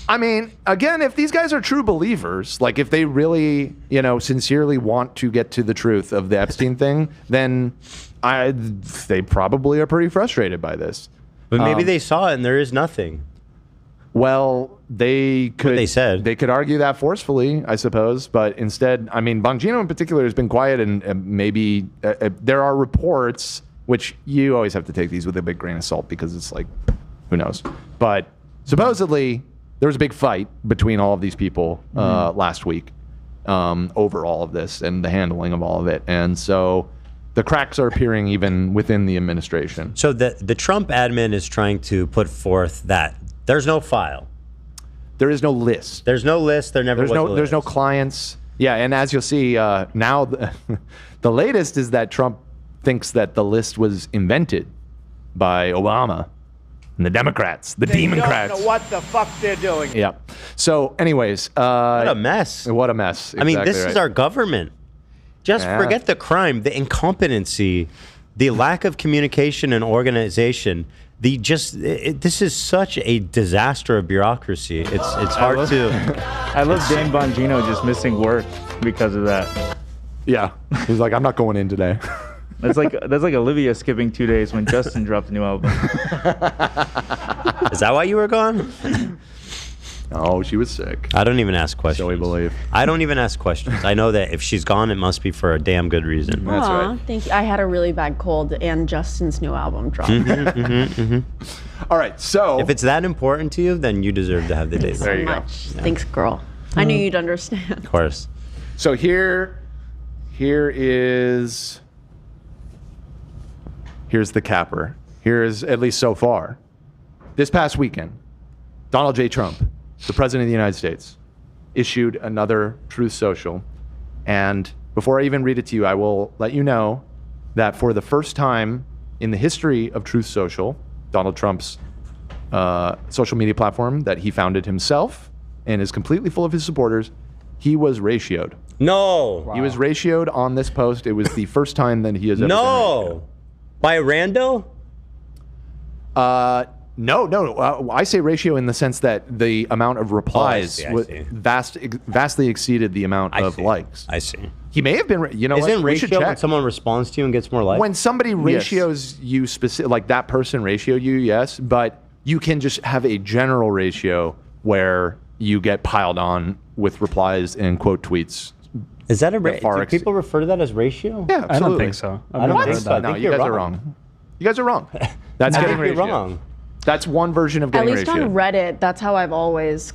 I mean, again, if these guys are true believers, like if they really, sincerely want to get to the truth of the Epstein thing, then they probably are pretty frustrated by this. But maybe they saw it and there is nothing. Well, they could. What they said. They could argue that forcefully, I suppose. But instead, I mean, Bongino in particular has been quiet, and maybe there are reports, which you always have to take these with a big grain of salt because it's like, who knows? But supposedly there was a big fight between all of these people last week over all of this and the handling of all of it, and so the cracks are appearing even within the administration. So the Trump admin is trying to put forth that there's no file. There is no list. There's no list. There never was a list. There's no clients. Yeah, and as you'll see now, the latest is that Trump thinks that the list was invented by Obama and the Democrats, the Democrats. Don't know what the fuck they're doing. Yeah. So, anyways, what a mess. What a mess. I mean, this right. is our government. Just forget the crime, the incompetency, the lack of communication and organization. This is such a disaster of bureaucracy. It's hard to. I love Dan Bongino just missing work because of that. Yeah, he's like, I'm not going in today. That's like Olivia skipping 2 days when Justin dropped a new album. Is that why you were gone? Oh, she was sick. I don't even ask questions. So we believe. I don't even ask questions. I know that if she's gone, it must be for a damn good reason. That's Aw, right. Thank you. I had a really bad cold, and Justin's new album dropped. All right, so if it's that important to you, then you deserve to have the day. Thanks so much. Thanks, girl. I knew you'd understand. Of course. So here's the capper. Here's, at least so far, this past weekend, Donald J. Trump, the president of the United States, issued another Truth Social. And before I even read it to you, I will let you know that for the first time in the history of Truth Social, Donald Trump's social media platform that he founded himself and is completely full of his supporters, he was ratioed. No. He was ratioed on this post. It was the first time that he has ever been ratioed. By a rando? No. I say ratio in the sense that the amount of replies I see. vastly exceeded the amount of likes. I see. He may have been. You know, Isn't what? We should ratio check. when someone responds to you and gets more likes? When somebody ratios you specific, like that person ratioed you, yes, but you can just have a general ratio where you get piled on with replies and quote tweets. Is that a ratio? Do people refer to that as ratio? Yeah, absolutely. I don't think so. I don't think so. I No, think you you're guys are wrong. You guys are wrong. That's I getting think you're ratioed. wrong. That's one version of At getting least ratioed. on Reddit, that's how I've always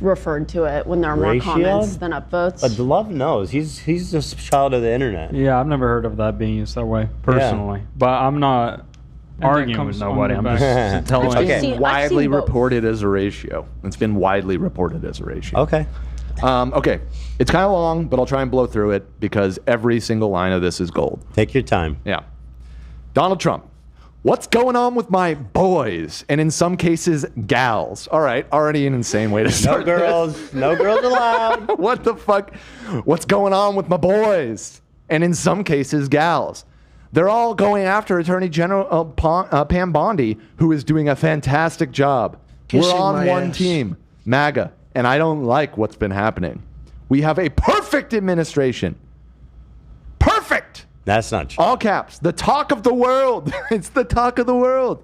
referred to it when there are more Ratio? comments than upvotes. But Love knows. He's just a child of the internet. Yeah, I've never heard of that being used that way personally. But I'm not arguing with nobody. I'm just telling It's you. been widely reported as a ratio. It's been widely reported as a ratio. Okay. Okay. It's kind of long, but I'll try and blow through it because every single line of this is gold. Take your time. Yeah. Donald Trump. What's going on with my boys? And in some cases, gals. All right, already an insane way to start. No girls. No girls allowed. What the fuck? What's going on with my boys? And in some cases, gals. They're all going after Attorney General Pam Bondi, who is doing a fantastic job. Kissing We're on my one ass. team, MAGA, and I don't like what's been happening. We have a perfect administration. Perfect! That's not true. All caps. The talk of the world. It's the talk of the world.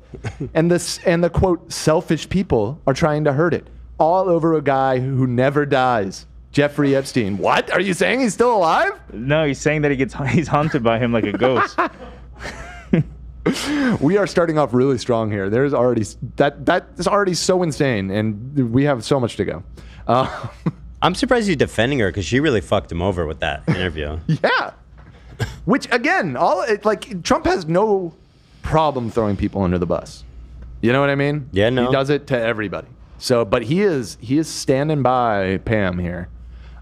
And the quote, selfish people are trying to hurt it. All over a guy who never dies. Jeffrey Epstein. What? Are you saying he's still alive? No, he's saying that he's haunted by him like a ghost. We are starting off really strong here. There's already that is already so insane, and we have so much to go. I'm surprised he's defending her because she really fucked him over with that interview. Yeah. Which again, Trump has no problem throwing people under the bus. You know what I mean? Yeah, no. He does it to everybody. So, but he is standing by Pam here.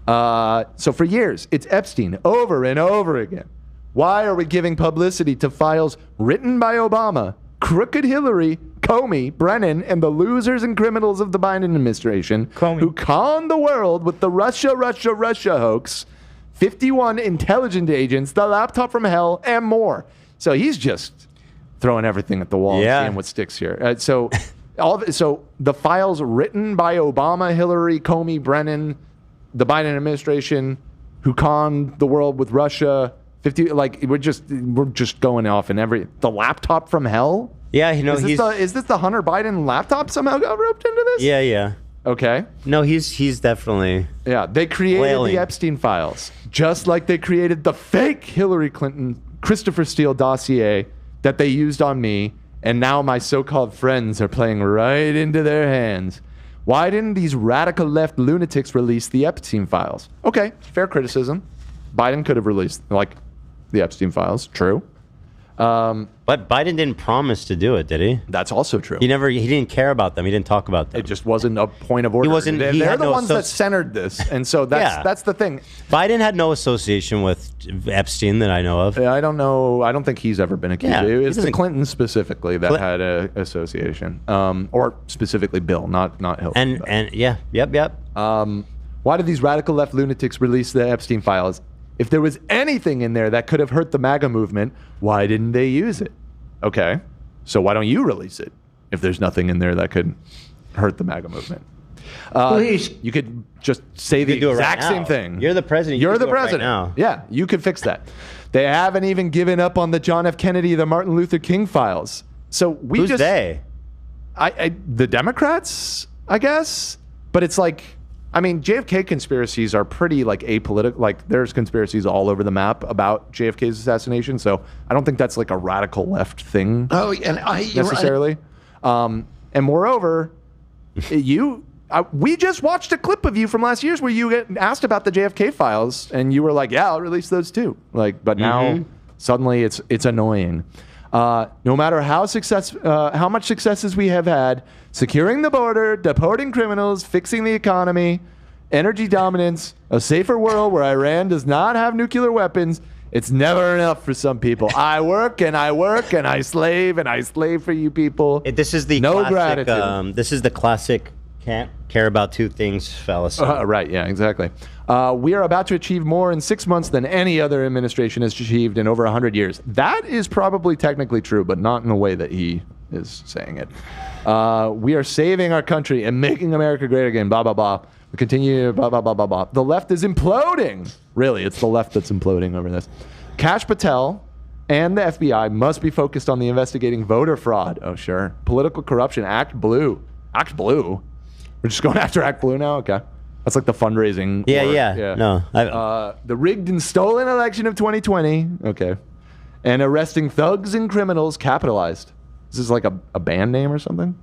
So for years, it's Epstein over and over again. Why are we giving publicity to files written by Obama, crooked Hillary, Comey, Brennan, and the losers and criminals of the Biden administration who conned the world with the Russia hoax, 51 intelligence agents, the laptop from hell, and more. So he's just throwing everything at the wall and seeing what sticks here. So the files written by Obama, Hillary, Comey, Brennan, the Biden administration, who conned the world with Russia, we're just going off in the laptop from hell. Yeah, is this the Hunter Biden laptop somehow got roped into this? Yeah. Okay. No, he's definitely. Yeah, they created the Epstein files, just like they created the fake Hillary Clinton Christopher Steele dossier that they used on me, and now my so-called friends are playing right into their hands. Why didn't these radical left lunatics release the Epstein files? Okay, fair criticism. Biden could have released the Epstein files. True. But Biden didn't promise to do it, did he? That's also true. He didn't care about them. He didn't talk about them. It just wasn't a point of order. They're the ones that centered this, and so that's the thing. Biden had no association with Epstein that I know of. I don't know. I don't think he's ever been accused. Yeah, It he was the doesn't- Clintons specifically that had an association, or specifically Bill, not Hillary. Yep. Why did these radical left lunatics release the Epstein files? If there was anything in there that could have hurt the MAGA movement, why didn't they use it? Okay, so why don't you release it if there's nothing in there that could hurt the MAGA movement? Please. You could just say the do it right exact now. same thing. You're the president. You You're can the do it right president. now. Yeah, you could fix that. They haven't even given up on the John F. Kennedy, the Martin Luther King files. So Who's they? The Democrats, I guess. But it's like, I mean, JFK conspiracies are pretty like apolitical. Like there's conspiracies all over the map about JFK's assassination. So I don't think that's like a radical left thing. Oh, and you're necessarily. And moreover, we just watched a clip of you from last year's where you get asked about the JFK files, and you were like, "Yeah, I'll release those too." Like, but now suddenly it's annoying. No matter how much successes we have had, securing the border, deporting criminals, fixing the economy, energy dominance, a safer world where Iran does not have nuclear weapons, it's never enough for some people. I work and I work and I slave for you people. This is the no classic, gratitude. This is the classic can't care about two things fallacy. Right, yeah, exactly. We are about to achieve more in 6 months than any other administration has achieved in over 100 years. That is probably technically true, but not in the way that he is saying it. We are saving our country and making America great again, blah, blah, blah. We continue, blah, blah, blah, blah, blah. The left is imploding. Really, it's the left that's imploding over this. Kash Patel and the FBI must be focused on the investigating voter fraud. Oh, sure. Political corruption, Act Blue. Act Blue? We're just going after Act Blue now? Okay. That's like the fundraising. Yeah. No. The rigged and stolen election of 2020. Okay. And arresting thugs and criminals capitalized. This is like a band name or something?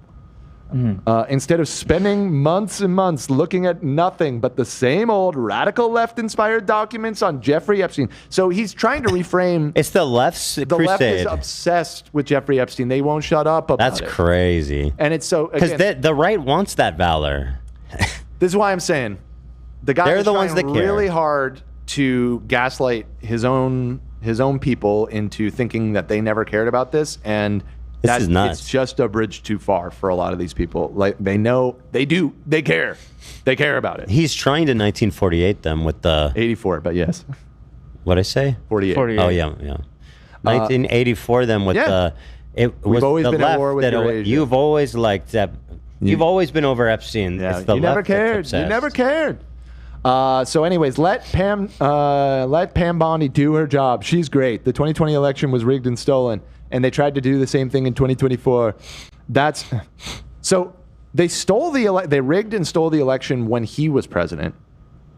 Instead of spending months and months looking at nothing but the same old radical left-inspired documents on Jeffrey Epstein. So he's trying to reframe. It's the left's the crusade. left is obsessed with Jeffrey Epstein. They won't shut up about That's it. crazy. And it's so because the right wants that valor. This is why I'm saying the guy They're is the ones trying that care. really hard to gaslight his own people into thinking that they never cared about this, and This is nuts. It's just a bridge too far for a lot of these people. Like they know they care about it. He's trying to 1948 them with the 84, but yes. What'd I say? 48. Oh yeah. 1984 them with the. It was We've always the been left at war with that Eurasia. You've always liked that. You've always been over Epstein. Yeah, It's the you never left that's cared. You obsessed. never cared. So, anyways, let Pam Bondi do her job. She's great. The 2020 election was rigged and stolen, and they tried to do the same thing in 2024. So they stole they rigged and stole the election when he was president,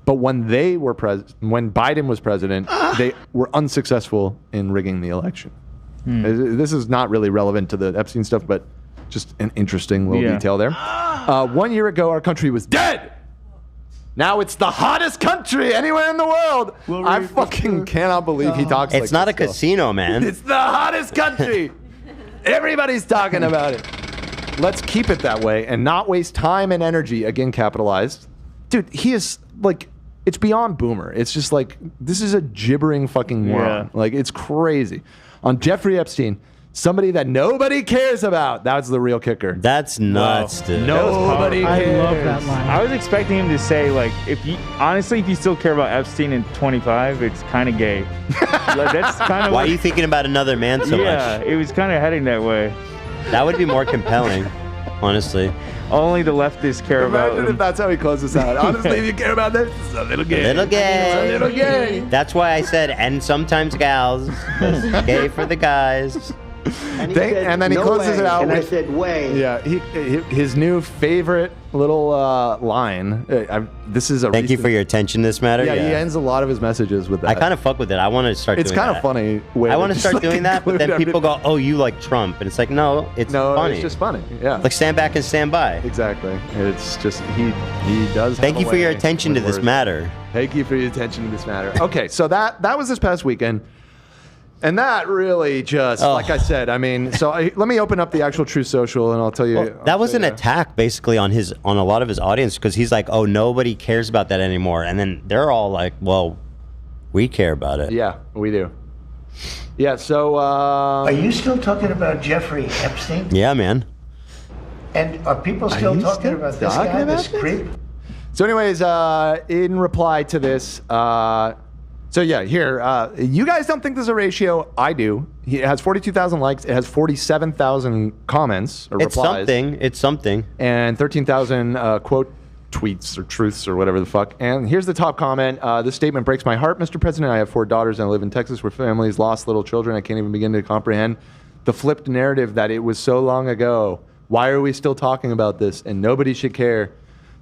but when when Biden was president, they were unsuccessful in rigging the election. This is not really relevant to the Epstein stuff, but just an interesting little detail there. 1 year ago, our country was dead. Now it's the hottest country anywhere in the world. I fucking cannot believe he talks like this. It's not a casino, man. It's the hottest country. Everybody's talking about it. Let's keep it that way and not waste time and energy, again capitalized. Dude, he is like, it's beyond boomer. It's just like, this is a gibbering fucking moron. Like, it's crazy. On Jeffrey Epstein, somebody that nobody cares about. That's the real kicker. That's nuts, dude. Nobody cares. I love that line. I was expecting him to say, like, if you still care about Epstein in 25, it's kind of gay. Like, that's kind of. Why are you thinking about another man so much? Yeah, it was kind of heading that way. That would be more compelling, honestly. Only the leftists care about. Imagine if that's how he closes out. Honestly, if you care about this, it's a little gay. Little gay. It's a little gay. That's why I said, and sometimes gals. Gay for the guys. And then he closes it out and with, I said, way. Yeah, his new favorite little line. This is a. Thank you for your attention to this matter. Yeah, he ends a lot of his messages with that. I kind of fuck with it. I want to start doing that. It's kind of funny. Way I want to just, start like, doing that, but then include people go, oh, you like Trump. And it's like, no, it's funny. It's just funny. Yeah. Like stand back and stand by. Exactly. It's just, he does. Thank you for your attention to this matter. Thank you for your attention to this matter. Okay, so that was this past weekend. And that really just, like I said, I mean, so let me open up the actual Truth Social and I'll tell you. Well, that was an attack basically on a lot of his audience because he's like, oh, nobody cares about that anymore. And then they're all like, well, we care about it. Yeah, we do. Yeah, so. Are you still talking about Jeffrey Epstein? Yeah, man. And are people still talking about this guy, this creep? So anyways, in reply to this, so yeah, here, you guys don't think there's a ratio. I do. It has 42,000 likes. It has 47,000 comments or replies. It's something. And 13,000 quote tweets or truths or whatever the fuck. And here's the top comment. This statement breaks my heart, Mr. President. I have 4 daughters and I live in Texas where families lost little children. I can't even begin to comprehend the flipped narrative that it was so long ago. Why are we still talking about this? And nobody should care.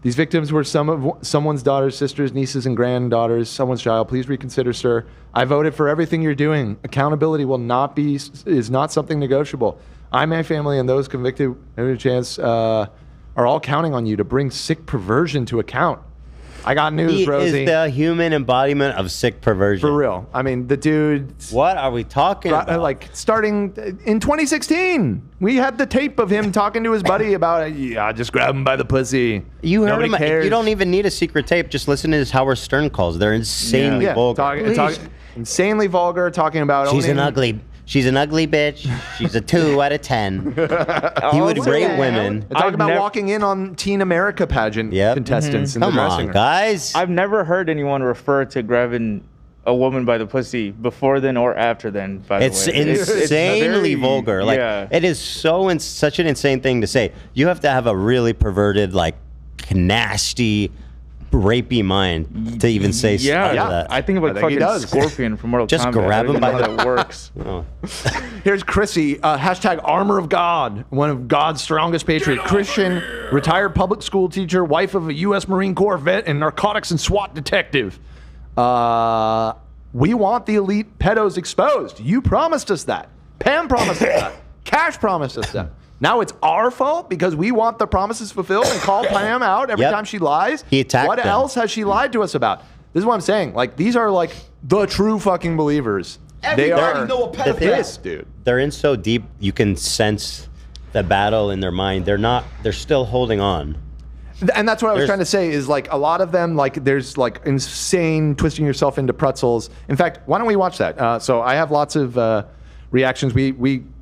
These victims were someone's daughters, sisters, nieces, and granddaughters, someone's child. Please reconsider, sir. I voted for everything you're doing. Accountability is not something negotiable. I, my family, and those convicted, every chance, are all counting on you to bring sick perversion to account. I got news, Rosie. He is the human embodiment of sick perversion. For real. I mean, the dude... What are we talking about? Like, starting in 2016, we had the tape of him talking to his buddy about, just grab him by the pussy. You heard Nobody him. cares. You don't even need a secret tape. Just listen to his Howard Stern calls. They're insanely vulgar. Insanely vulgar, talking about... She's an ugly bitch. She's a 2 out of 10. He would rape women. Talk about walking in on Teen America pageant contestants in the dressing room. Guys. I've never heard anyone refer to grabbing a woman by the pussy before then or after then, by the way. It's insanely vulgar. Like, yeah. it is such an insane thing to say. You have to have a really perverted, like, nasty, rapey mind to even say stuff like that. I think of like fucking Scorpion from Mortal Kombat. Just grab him by the... that works. Here's Chrissy, hashtag armor of God, one of God's strongest patriots. Christian, retired public school teacher, wife of a U.S. Marine Corps vet, and narcotics and SWAT detective. We want the elite pedos exposed. You promised us that. Pam promised us that. Cash promised us that. Now it's our fault because we want the promises fulfilled and call Pam out every time she lies. He attacked What them. else has she lied to us about? This is what I'm saying. Like, these are like the true fucking believers. Everybody know a pedophile. This, dude. They're in so deep, you can sense the battle in their mind. They're still holding on. And that's what I was trying to say is, like, a lot of them, like, there's like insane twisting yourself into pretzels. In fact, why don't we watch that? So I have lots of reactions.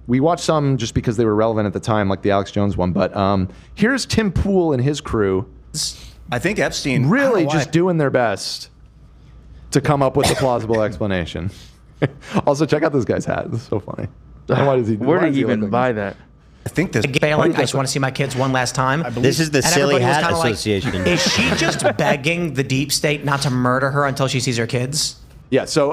We watched some just because they were relevant at the time, like the Alex Jones one. But here's Tim Pool and his crew. I think Epstein really just doing their best to come up with a plausible explanation. Also, check out this guy's hat. It's so funny. Why does he? Where did he even buy that? I think this. Failing. I just want to see my kids one last time. This is the And Silly everybody was Hat kinda like, Association. is she just begging the deep state not to murder her until she sees her kids? Yeah. So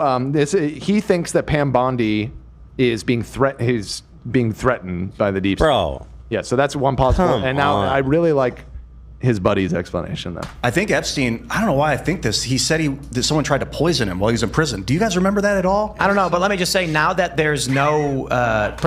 he thinks that Pam Bondi is being threatened by the deep state. Bro. Yeah. So that's one possible. Come and now on. I really like his buddy's explanation, though. I think Epstein, I don't know why I think this. He said that someone tried to poison him while he was in prison. Do you guys remember that at all? I don't know, but let me just say now that there's no I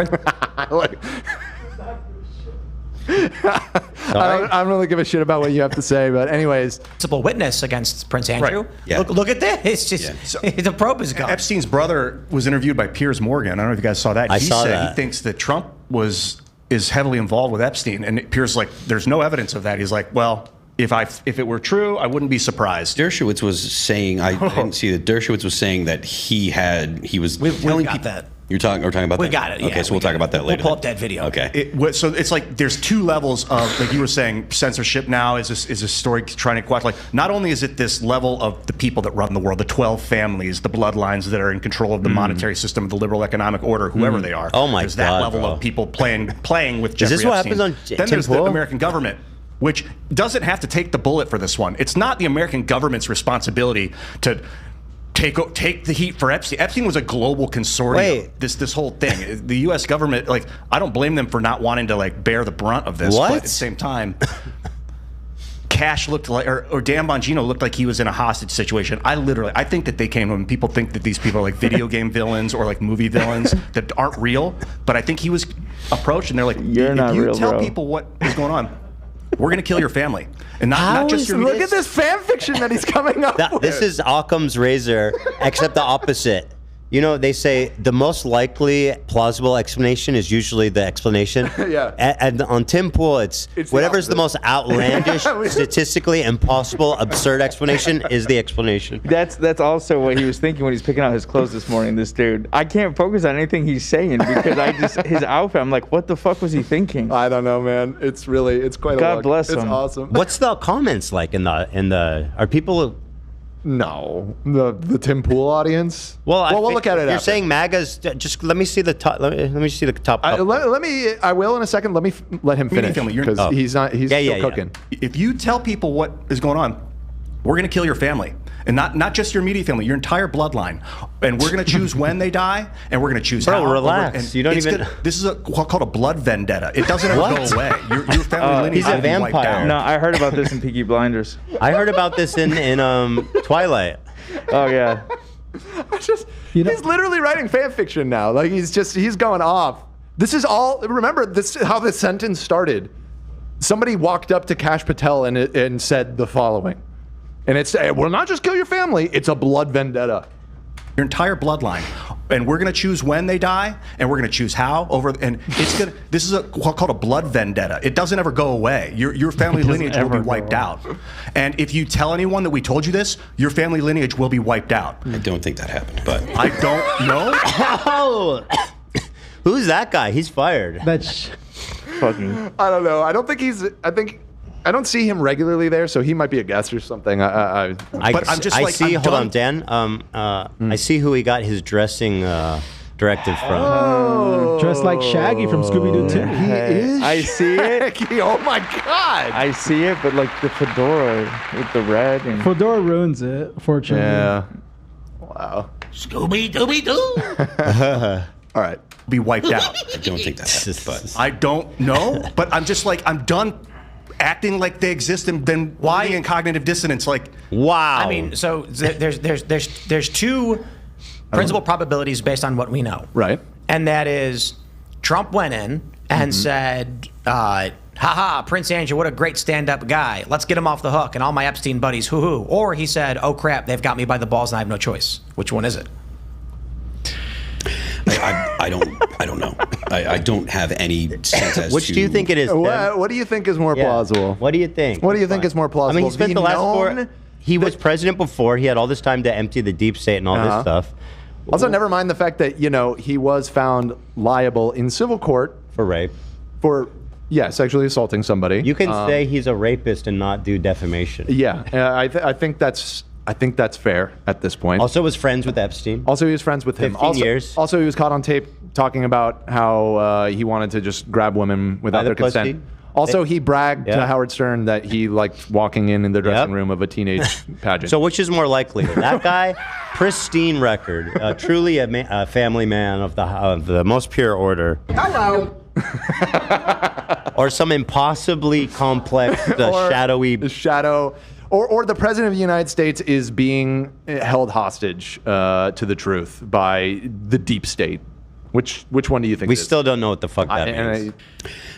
don't really give a shit about what you have to say, but anyways. principal witness against Prince Andrew. Right. Yeah. Look at this. It's just the probe is gone. Epstein's brother was interviewed by Piers Morgan. I don't know if you guys saw that. I He saw said that. he thinks that Trump is heavily involved with Epstein, and Piers like, there's no evidence of that. He's like, well, if it were true, I wouldn't be surprised. Dershowitz was saying, I didn't see that. Dershowitz was saying that he was telling got people. that. We're talking about We that? got it. Okay, Yeah, so we'll talk about that later. We'll pull up that video. Okay. So it's like there's two levels of, like you were saying, censorship now is a story trying to quash. Like, not only is it this level of the people that run the world, the 12 families, the bloodlines that are in control of the monetary system, of the liberal economic order, whoever they are. Oh my There's that God, level bro. of people playing with Is Jeffrey this what Epstein. happens on Then Tim there's the Pool? American government, which doesn't have to take the bullet for this one. It's not the American government's responsibility to take the heat for Epstein. Epstein was a global consortium. Wait. This whole thing, the U.S. government, like, I don't blame them for not wanting to like bear the brunt of this. What? But at the same time, Cash looked like, or Dan Bongino looked like he was in a hostage situation. I think that they came to him. People think that these people are like video game villains or like movie villains that aren't real. But I think he was approached, and they're like, You're not if you real, tell bro. people what is going on, we're gonna kill your family, and not just your. Look at this fan fiction that he's coming up with. This is Occam's razor, except the opposite. You know, they say the most likely plausible explanation is usually the explanation. Yeah. And on Tim Pool, it's the whatever's the most opposite. outlandish, statistically impossible, absurd explanation is the explanation. That's also what he was thinking when he's picking out his clothes this morning. This dude, I can't focus on anything he's saying because his outfit. I'm like, what the fuck was he thinking? I don't know, man. It's quite a God look. bless It's him. awesome. What's the comments like in the are people? No, the Tim Pool audience. Well, we'll look at it. You're after. saying MAGA's. Just let me see the top. Let me see the top. I will in a second. Let me let him finish because he's still cooking. If you tell people what is going on, we're going to kill your family. And not just your immediate family, your entire bloodline. And we're going to choose when they die, and we're going to choose how. Relax. And you don't even. This is called a blood vendetta. It doesn't ever go away. Your family lineage he's a will be wiped vampire. out. No, I heard about this in Peaky Blinders. I heard about this in Twilight. Oh yeah. He's literally writing fan fiction now. Like he's going off. This is all. Remember, this is how the sentence started. Somebody walked up to Kash Patel and said the following, and it's, "We'll not just kill your family; it's a blood vendetta." Your entire bloodline, and we're going to choose when they die, and we're going to choose how. This is called a blood vendetta. It doesn't ever go away. Your family lineage will be wiped out. And if you tell anyone that we told you this, your family lineage will be wiped out. I don't think that happened, but I don't know. Who's that guy? He's fired. That's fucking. I don't know. I don't think he's. I don't see him regularly there, so he might be a guest or something. But I'm just like, see. I'm hold done. on, Dan. I see who he got his dressing directive from. Oh, dressed like Shaggy from Scooby-Doo 2. He is. I see it. Shaggy. Oh my God. I see it, but like the fedora with the red and Fedora ruins it, fortunately. Yeah. Wow. Scooby-Dooby-Doo. All right. Be wiped out. I don't think that happened. But I don't know, but I'm just like, I'm done acting like they exist and then living in cognitive dissonance. Like, wow. I mean, so there's two principal probabilities based on what we know. Right. And that is Trump went in and said, haha, Prince Andrew, what a great stand-up guy. Let's get him off the hook and all my Epstein buddies, hoo-hoo. Or he said, oh crap, they've got me by the balls and I have no choice. Which one is it? I don't know. I don't have any sense as Which to. do you think it is? Tim? What do you think is more plausible? What do you think? What do you think is more plausible? I mean, he spent the last known- He was president before. He had all this time to empty the deep state and all this stuff. Also, never mind the fact that, he was found liable in civil court for rape. Sexually assaulting somebody. You can say he's a rapist and not do defamation. Yeah, I think that's fair at this point. Also, was friends with Epstein. Also, he was friends with him. 15 years. Also, he was caught on tape talking about how he wanted to just grab women without their consent. pussy. Also, he bragged to Howard Stern that he liked walking in the dressing room of a teenage pageant. So which is more likely? That guy, pristine record, truly a family man of the most pure order. Hello. Or some impossibly complex, shadowy shadow. Or the president of the United States is being held hostage to the truth by the deep state. Which one do you think? We still don't know what the fuck that means.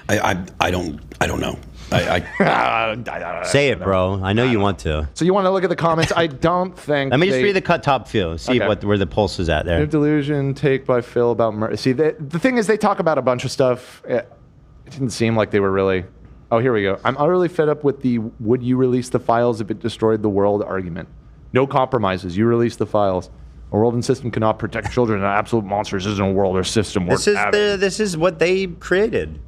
I don't know. Say it, bro. I know you want to. So you want to look at the comments? I don't think. Let me just read the top few. See where the pulse is at there. Delusion take by Phil about murder. See, the thing is, they talk about a bunch of stuff. It didn't seem like they were really. Oh, here we go. I'm utterly fed up with the "would you release the files if it destroyed the world" argument. No compromises. You release the files. A world and system cannot protect children. And absolute monsters isn't a world or system. This is what they created.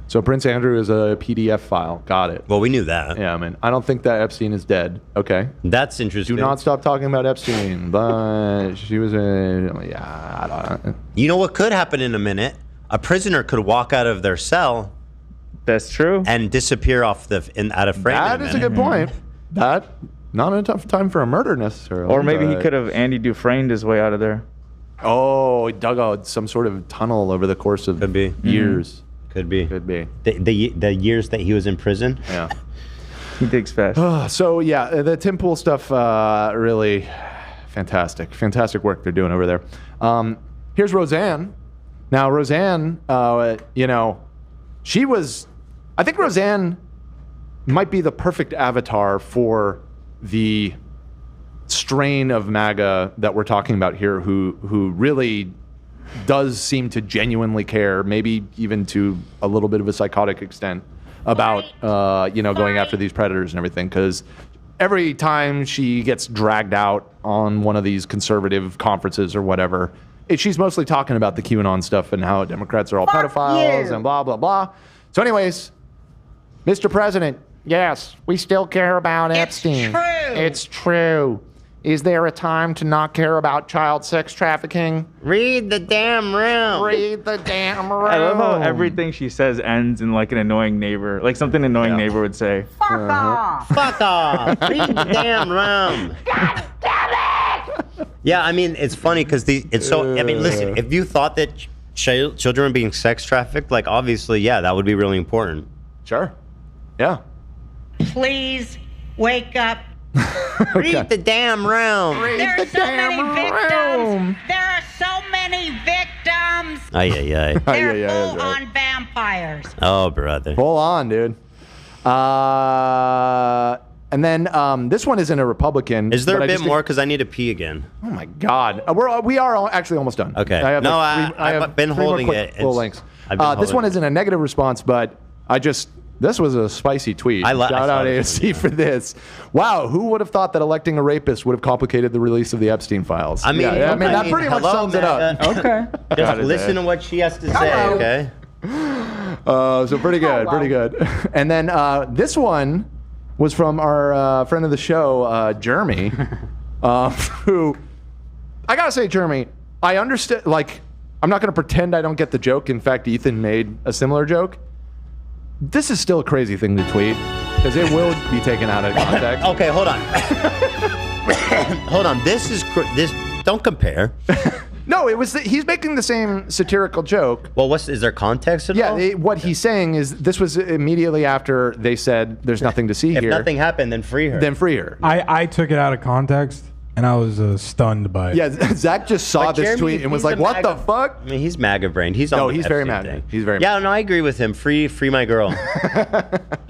So Prince Andrew is a PDF file. Got it. Well, we knew that. Yeah, man. I don't think that Epstein is dead. Okay. That's interesting. Do not stop talking about Epstein. But she was I don't know. You know what could happen in a minute? A prisoner could walk out of their cell. That's true. And disappear out of frame. That is a good point. That not a tough time for a murder necessarily. Or maybe he could have Andy Dufresne his way out of there. Oh, he dug out some sort of tunnel over the course of years. Could be. The years that he was in prison. Yeah. He digs fast. So yeah, the Tim Pool stuff really fantastic work they're doing over there. Here's Roseanne. Now Roseanne, she was. I think Roseanne might be the perfect avatar for the strain of MAGA that we're talking about here, who really does seem to genuinely care, maybe even to a little bit of a psychotic extent, about going after these predators and everything. Because every time she gets dragged out on one of these conservative conferences or whatever, she's mostly talking about the QAnon stuff and how Democrats are all pedophiles and blah blah blah. So, anyways, Mr. President, yes, we still care about Epstein. True. It's true. Is there a time to not care about child sex trafficking? Read the damn room. Read the damn room. I love how everything she says ends in like an annoying neighbor, like something an annoying neighbor would say. Fuck off. Fuck off. Read the damn room. God damn it! Yeah, I mean, it's funny because it's so. I mean, listen, if you thought that children were being sex trafficked, like obviously, yeah, that would be really important. Sure. Yeah. Please wake up. Read the damn room. There are so many victims. There are so many victims. Ay, ay, ay. They're full on vampires. Oh, brother. Full on, dude. And then this one isn't a Republican. Is there but a I bit just more? Because I need to pee again. Oh my God. We are actually almost done. Okay. I have I've been three more holding quick it. little links. I've been This holding one it. isn't a negative response, but this was a spicy tweet. I Shout saw out this AOC for this. Wow, who would have thought that electing a rapist would have complicated the release of the Epstein files? I mean, that pretty much sums it up. Okay. Just listen to what she has to say, okay? So pretty good, pretty good. And then this one was from our friend of the show, Jeremy, who, I gotta say, Jeremy, I understand, like, I'm not gonna pretend I don't get the joke. In fact, Ethan made a similar joke. This is still a crazy thing to tweet, because it will be taken out of context. Okay, hold on. Hold on, this, don't compare. No, he's making the same satirical joke. Well, is there context at all? Yeah, what he's saying is this was immediately after they said there's nothing to see If here. nothing happened, then free her. Then free her. I took it out of context, and I was stunned by it. Yeah, Zach just saw this tweet and was like, what the fuck? I mean, he's MAGA brained. He's on the he's very Epstein MAGA. thing. He's very Yeah, no, I agree with him. Free my girl.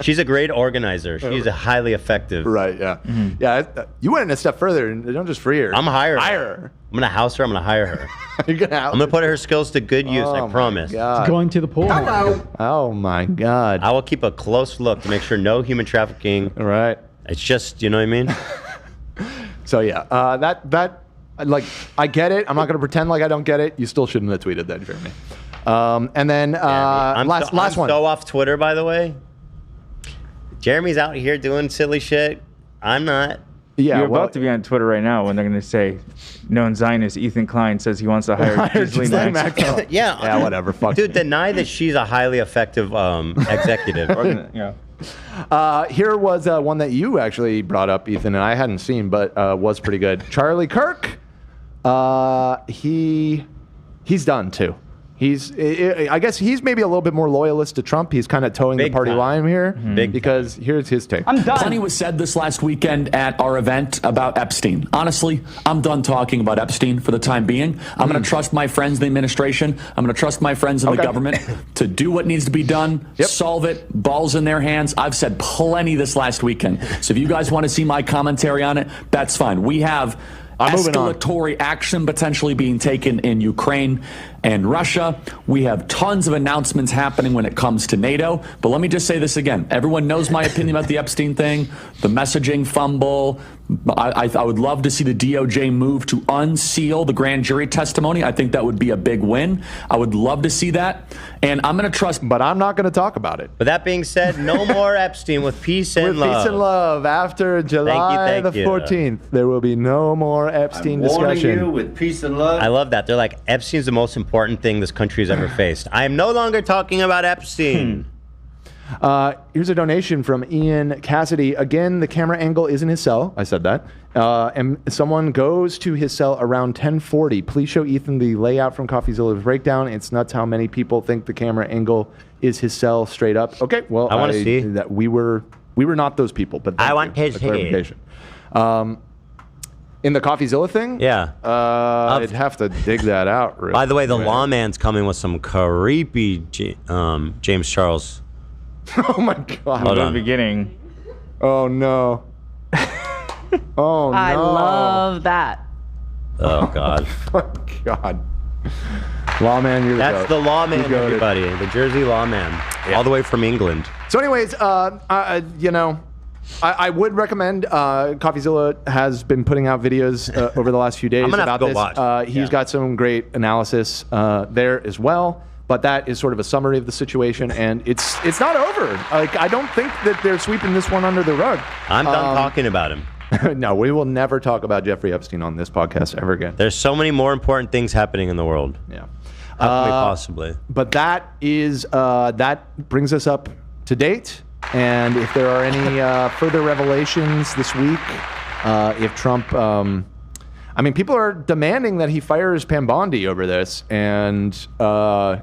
She's a great organizer. She's a highly effective. Right, yeah. Yeah, you went a step further and don't just free her. I'm hire her. I'm going to house her. I'm going to hire her. You're gonna I'm going to put her skills to good use, I promise. Going to the pool. Oh my God. I will keep a close look to make sure no human trafficking. Right. It's just, you know what I mean? So yeah, that like, I get it. I'm not going to pretend like I don't get it. You still shouldn't have tweeted that, Jeremy. And then last one. I'm so off Twitter, by the way. Jeremy's out here doing silly shit. I'm not. Yeah, You're about to be on Twitter right now when they're going to say, known Zionist Ethan Klein says he wants to hire Ghislaine Maxwell. Yeah, whatever. Fuck. Dude, deny that she's a highly effective executive. Yeah. Here was one that you actually brought up, Ethan, and I hadn't seen, but was pretty good. Charlie Kirk. He's done too. I guess he's maybe a little bit more loyalist to Trump. He's kind of towing the party line here, because here's his take. I'm done. Plenty was said this last weekend at our event about Epstein. Honestly, I'm done talking about Epstein for the time being. I'm going to trust my friends in the administration. I'm going to trust my friends in the government to do what needs to be done, solve it, balls in their hands. I've said plenty this last weekend. So if you guys want to see my commentary on it, that's fine. We have escalatory action potentially being taken in Ukraine and Russia. We have tons of announcements happening when it comes to NATO. But let me just say this again. Everyone knows my opinion about the Epstein thing, the messaging fumble. I would love to see the DOJ move to unseal the grand jury testimony. I think that would be a big win. I would love to see that. And I'm going to trust. But I'm not going to talk about it. But that being said, no more Epstein with peace and love. Peace and love. After July the 14th, there will be no more Epstein discussion. You with peace and love. I love that. They're like, Epstein's the most important thing this country has ever faced. I am no longer talking about Epstein. Here's a donation from Ian Cassidy. Again, the camera angle is in his cell. I said that. And someone goes to his cell around 10:40. Please show Ethan the layout from CoffeeZilla's breakdown. It's nuts how many people think the camera angle is his cell straight up. Okay, well, I want to see that we were not those people, but I want his clarification. In the CoffeeZilla thing? Yeah. I'd have to dig that out. Really. By the way, the lawman's coming with some creepy James Charles. Oh my God! Hold From on. the beginning. Oh no! Oh no! I love that. Oh God! Oh God! Lawman, you're That's the lawman, You got it. everybody. The Jersey lawman, all the way from England. So, anyways, you know, I would recommend. CoffeeZilla has been putting out videos over the last few days I'm gonna about have to go this. watch. He's got some great analysis there as well. But that is sort of a summary of the situation, and it's not over. Like, I don't think that they're sweeping this one under the rug. I'm done talking about him. No, we will never talk about Jeffrey Epstein on this podcast ever again. There's so many more important things happening in the world. Yeah. How can we possibly? But that is that brings us up to date. And if there are any further revelations this week, if Trump, people are demanding that he fires Pam Bondi over this, and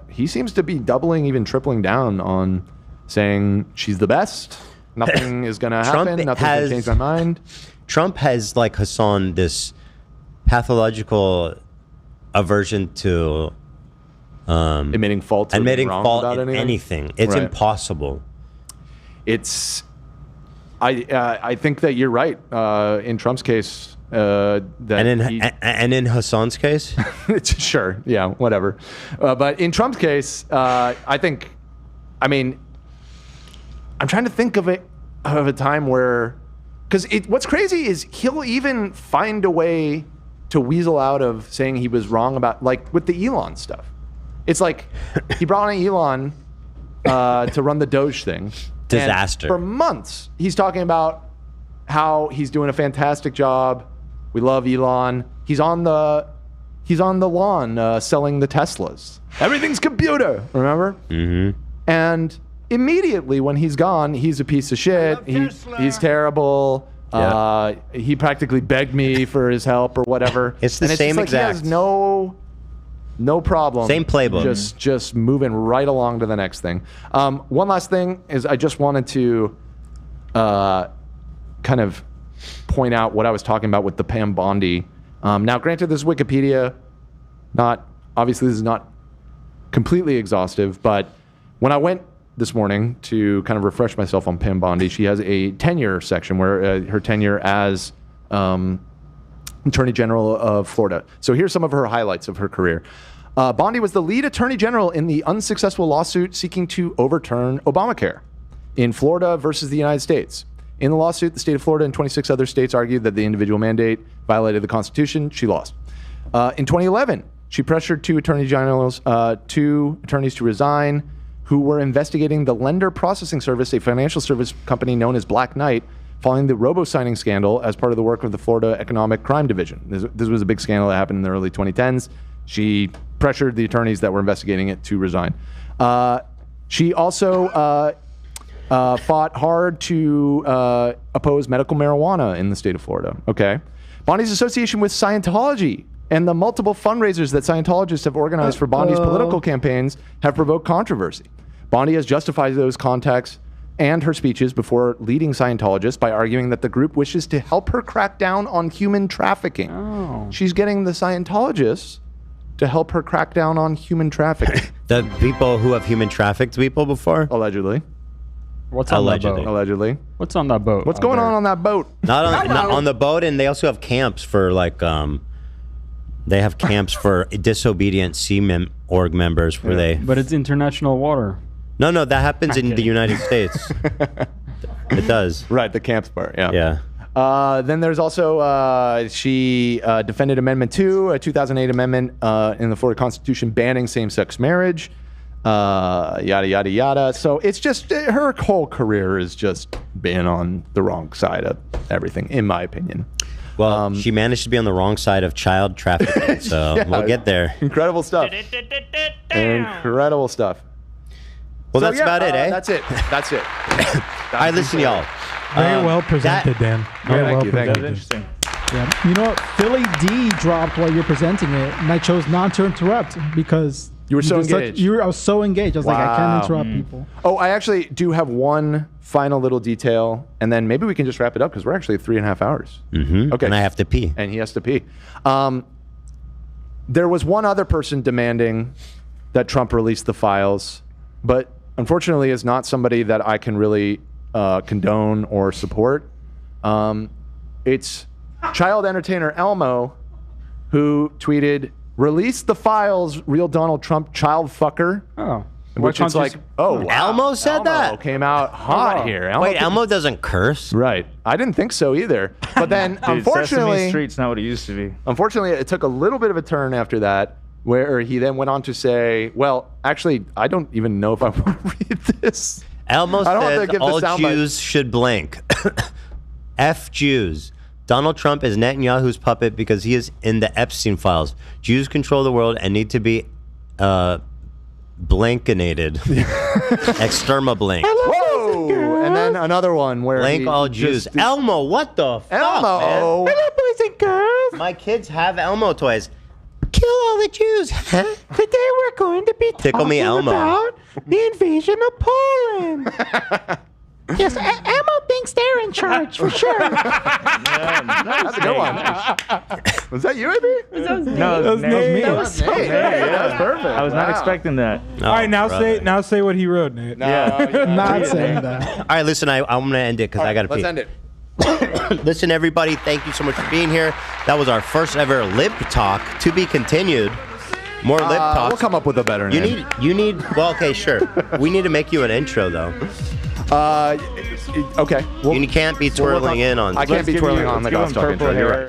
he seems to be doubling, even tripling down on saying she's the best. Nothing is going to happen. Nothing's going to change my mind. Trump has, like Hassan, this pathological aversion to admitting fault in anything. It's impossible. I think that you're right. In Trump's case, and in Hassan's case, sure, yeah, whatever. But in Trump's case, I think, I'm trying to think of a time where, because what's crazy is he'll even find a way to weasel out of saying he was wrong about, like with the Elon stuff. It's like he brought in Elon to run the Doge thing. Disaster. And for months, he's talking about how he's doing a fantastic job. We love Elon. He's on the lawn selling the Teslas. Everything's computer, remember? Mm-hmm. And immediately when he's gone, he's a piece of shit. He's terrible. Yeah. He practically begged me for his help or whatever. It's the same just like exact. He has no problem. Same playbook. Just moving right along to the next thing. One last thing is I just wanted to kind of point out what I was talking about with the Pam Bondi. Now, granted, this is Wikipedia. Obviously, this is not completely exhaustive, but when I went this morning to kind of refresh myself on Pam Bondi, she has a tenure section where her tenure as Attorney General of Florida. So here's some of her highlights of her career. Bondi was the lead Attorney General in the unsuccessful lawsuit seeking to overturn Obamacare in Florida versus the United States. In the lawsuit, the state of Florida and 26 other states argued that the individual mandate violated the Constitution. She lost. In 2011, she pressured two attorneys to resign who were investigating the lender processing service, a financial service company known as Black Knight, following the robo-signing scandal as part of the work of the Florida Economic Crime Division. This was a big scandal that happened in the early 2010s. She pressured the attorneys that were investigating it to resign. She also fought hard to oppose medical marijuana in the state of Florida. Okay. Bondi's association with Scientology and the multiple fundraisers that Scientologists have organized for Bondi's political campaigns have provoked controversy. Bondi has justified those contacts and her speeches before leading Scientologists by arguing that the group wishes to help her crack down on human trafficking. Oh. She's getting the Scientologists to help her crack down on human trafficking. The people who have human trafficked people before? Allegedly. What's on that boat? Allegedly. What's on that boat? What's going on that boat? Not on the boat, and they also have camps for they have camps for disobedient Sea Org members where they. But it's international water. No, that happens in the United States. It does. Right, the camps part. Yeah. Yeah. Then there's also she defended Amendment 2, a 2008 amendment in the Florida Constitution banning same-sex marriage. Yada yada yada. So it's just her whole career has just been on the wrong side of everything, in my opinion. Well, she managed to be on the wrong side of child trafficking, so yeah, we'll get there. Incredible stuff. Incredible stuff. Well, that's about it, eh? That's it. That's it. All right, listen, y'all. Very well presented, Dan. Very well presented. Interesting. Yeah. You know what? Philly D dropped while you're presenting it, and I chose not to interrupt because you were so engaged. I was so engaged. I was like, I can't interrupt people. Oh, I actually do have one final little detail, and then maybe we can just wrap it up because we're actually at 3.5 hours. Mm-hmm. Okay. And I have to pee. And he has to pee. There was one other person demanding that Trump release the files, but unfortunately is not somebody that I can really condone or support. It's child entertainer Elmo, who tweeted, "Release the files, real Donald Trump child fucker." Oh. Which is like, oh, wow. Elmo said that? Came out hot here. Wait, Elmo doesn't curse? Right. I didn't think so either. But then, Dude, unfortunately, Sesame Street's not what it used to be. Unfortunately, it took a little bit of a turn after that, where he then went on to say, well, actually, I don't even know if I want to read this. Elmo says all Jews should blink. F Jews. Donald Trump is Netanyahu's puppet because he is in the Epstein files. Jews control the world and need to be blankinated. Exterminate. Whoa! And then another one where Blank all Jews. Elmo, what the fuck, Elmo. man? Hello, boys and girls. My kids have Elmo toys. Kill all the Jews. Today we're going to be Tickle me, Elmo. about the invasion of Poland. Yes, Elmo thinks they're in charge for sure. That's a good one. Was that you, Amy? No, that was me. That was Nate. That was perfect. I was not expecting that. All right, now say what he wrote, Nate. Not saying that. All right, listen, I'm going to end it because I got to pee. Let's end it. Listen, everybody, thank you so much for being here. That was our first ever lip talk. To be continued. More lip talk. We'll come up with a better name. You need. Well, okay, sure. We need to make you an intro though. Okay. You can't be twirling in on. I can't be twirling on the goth talk intro. You're right.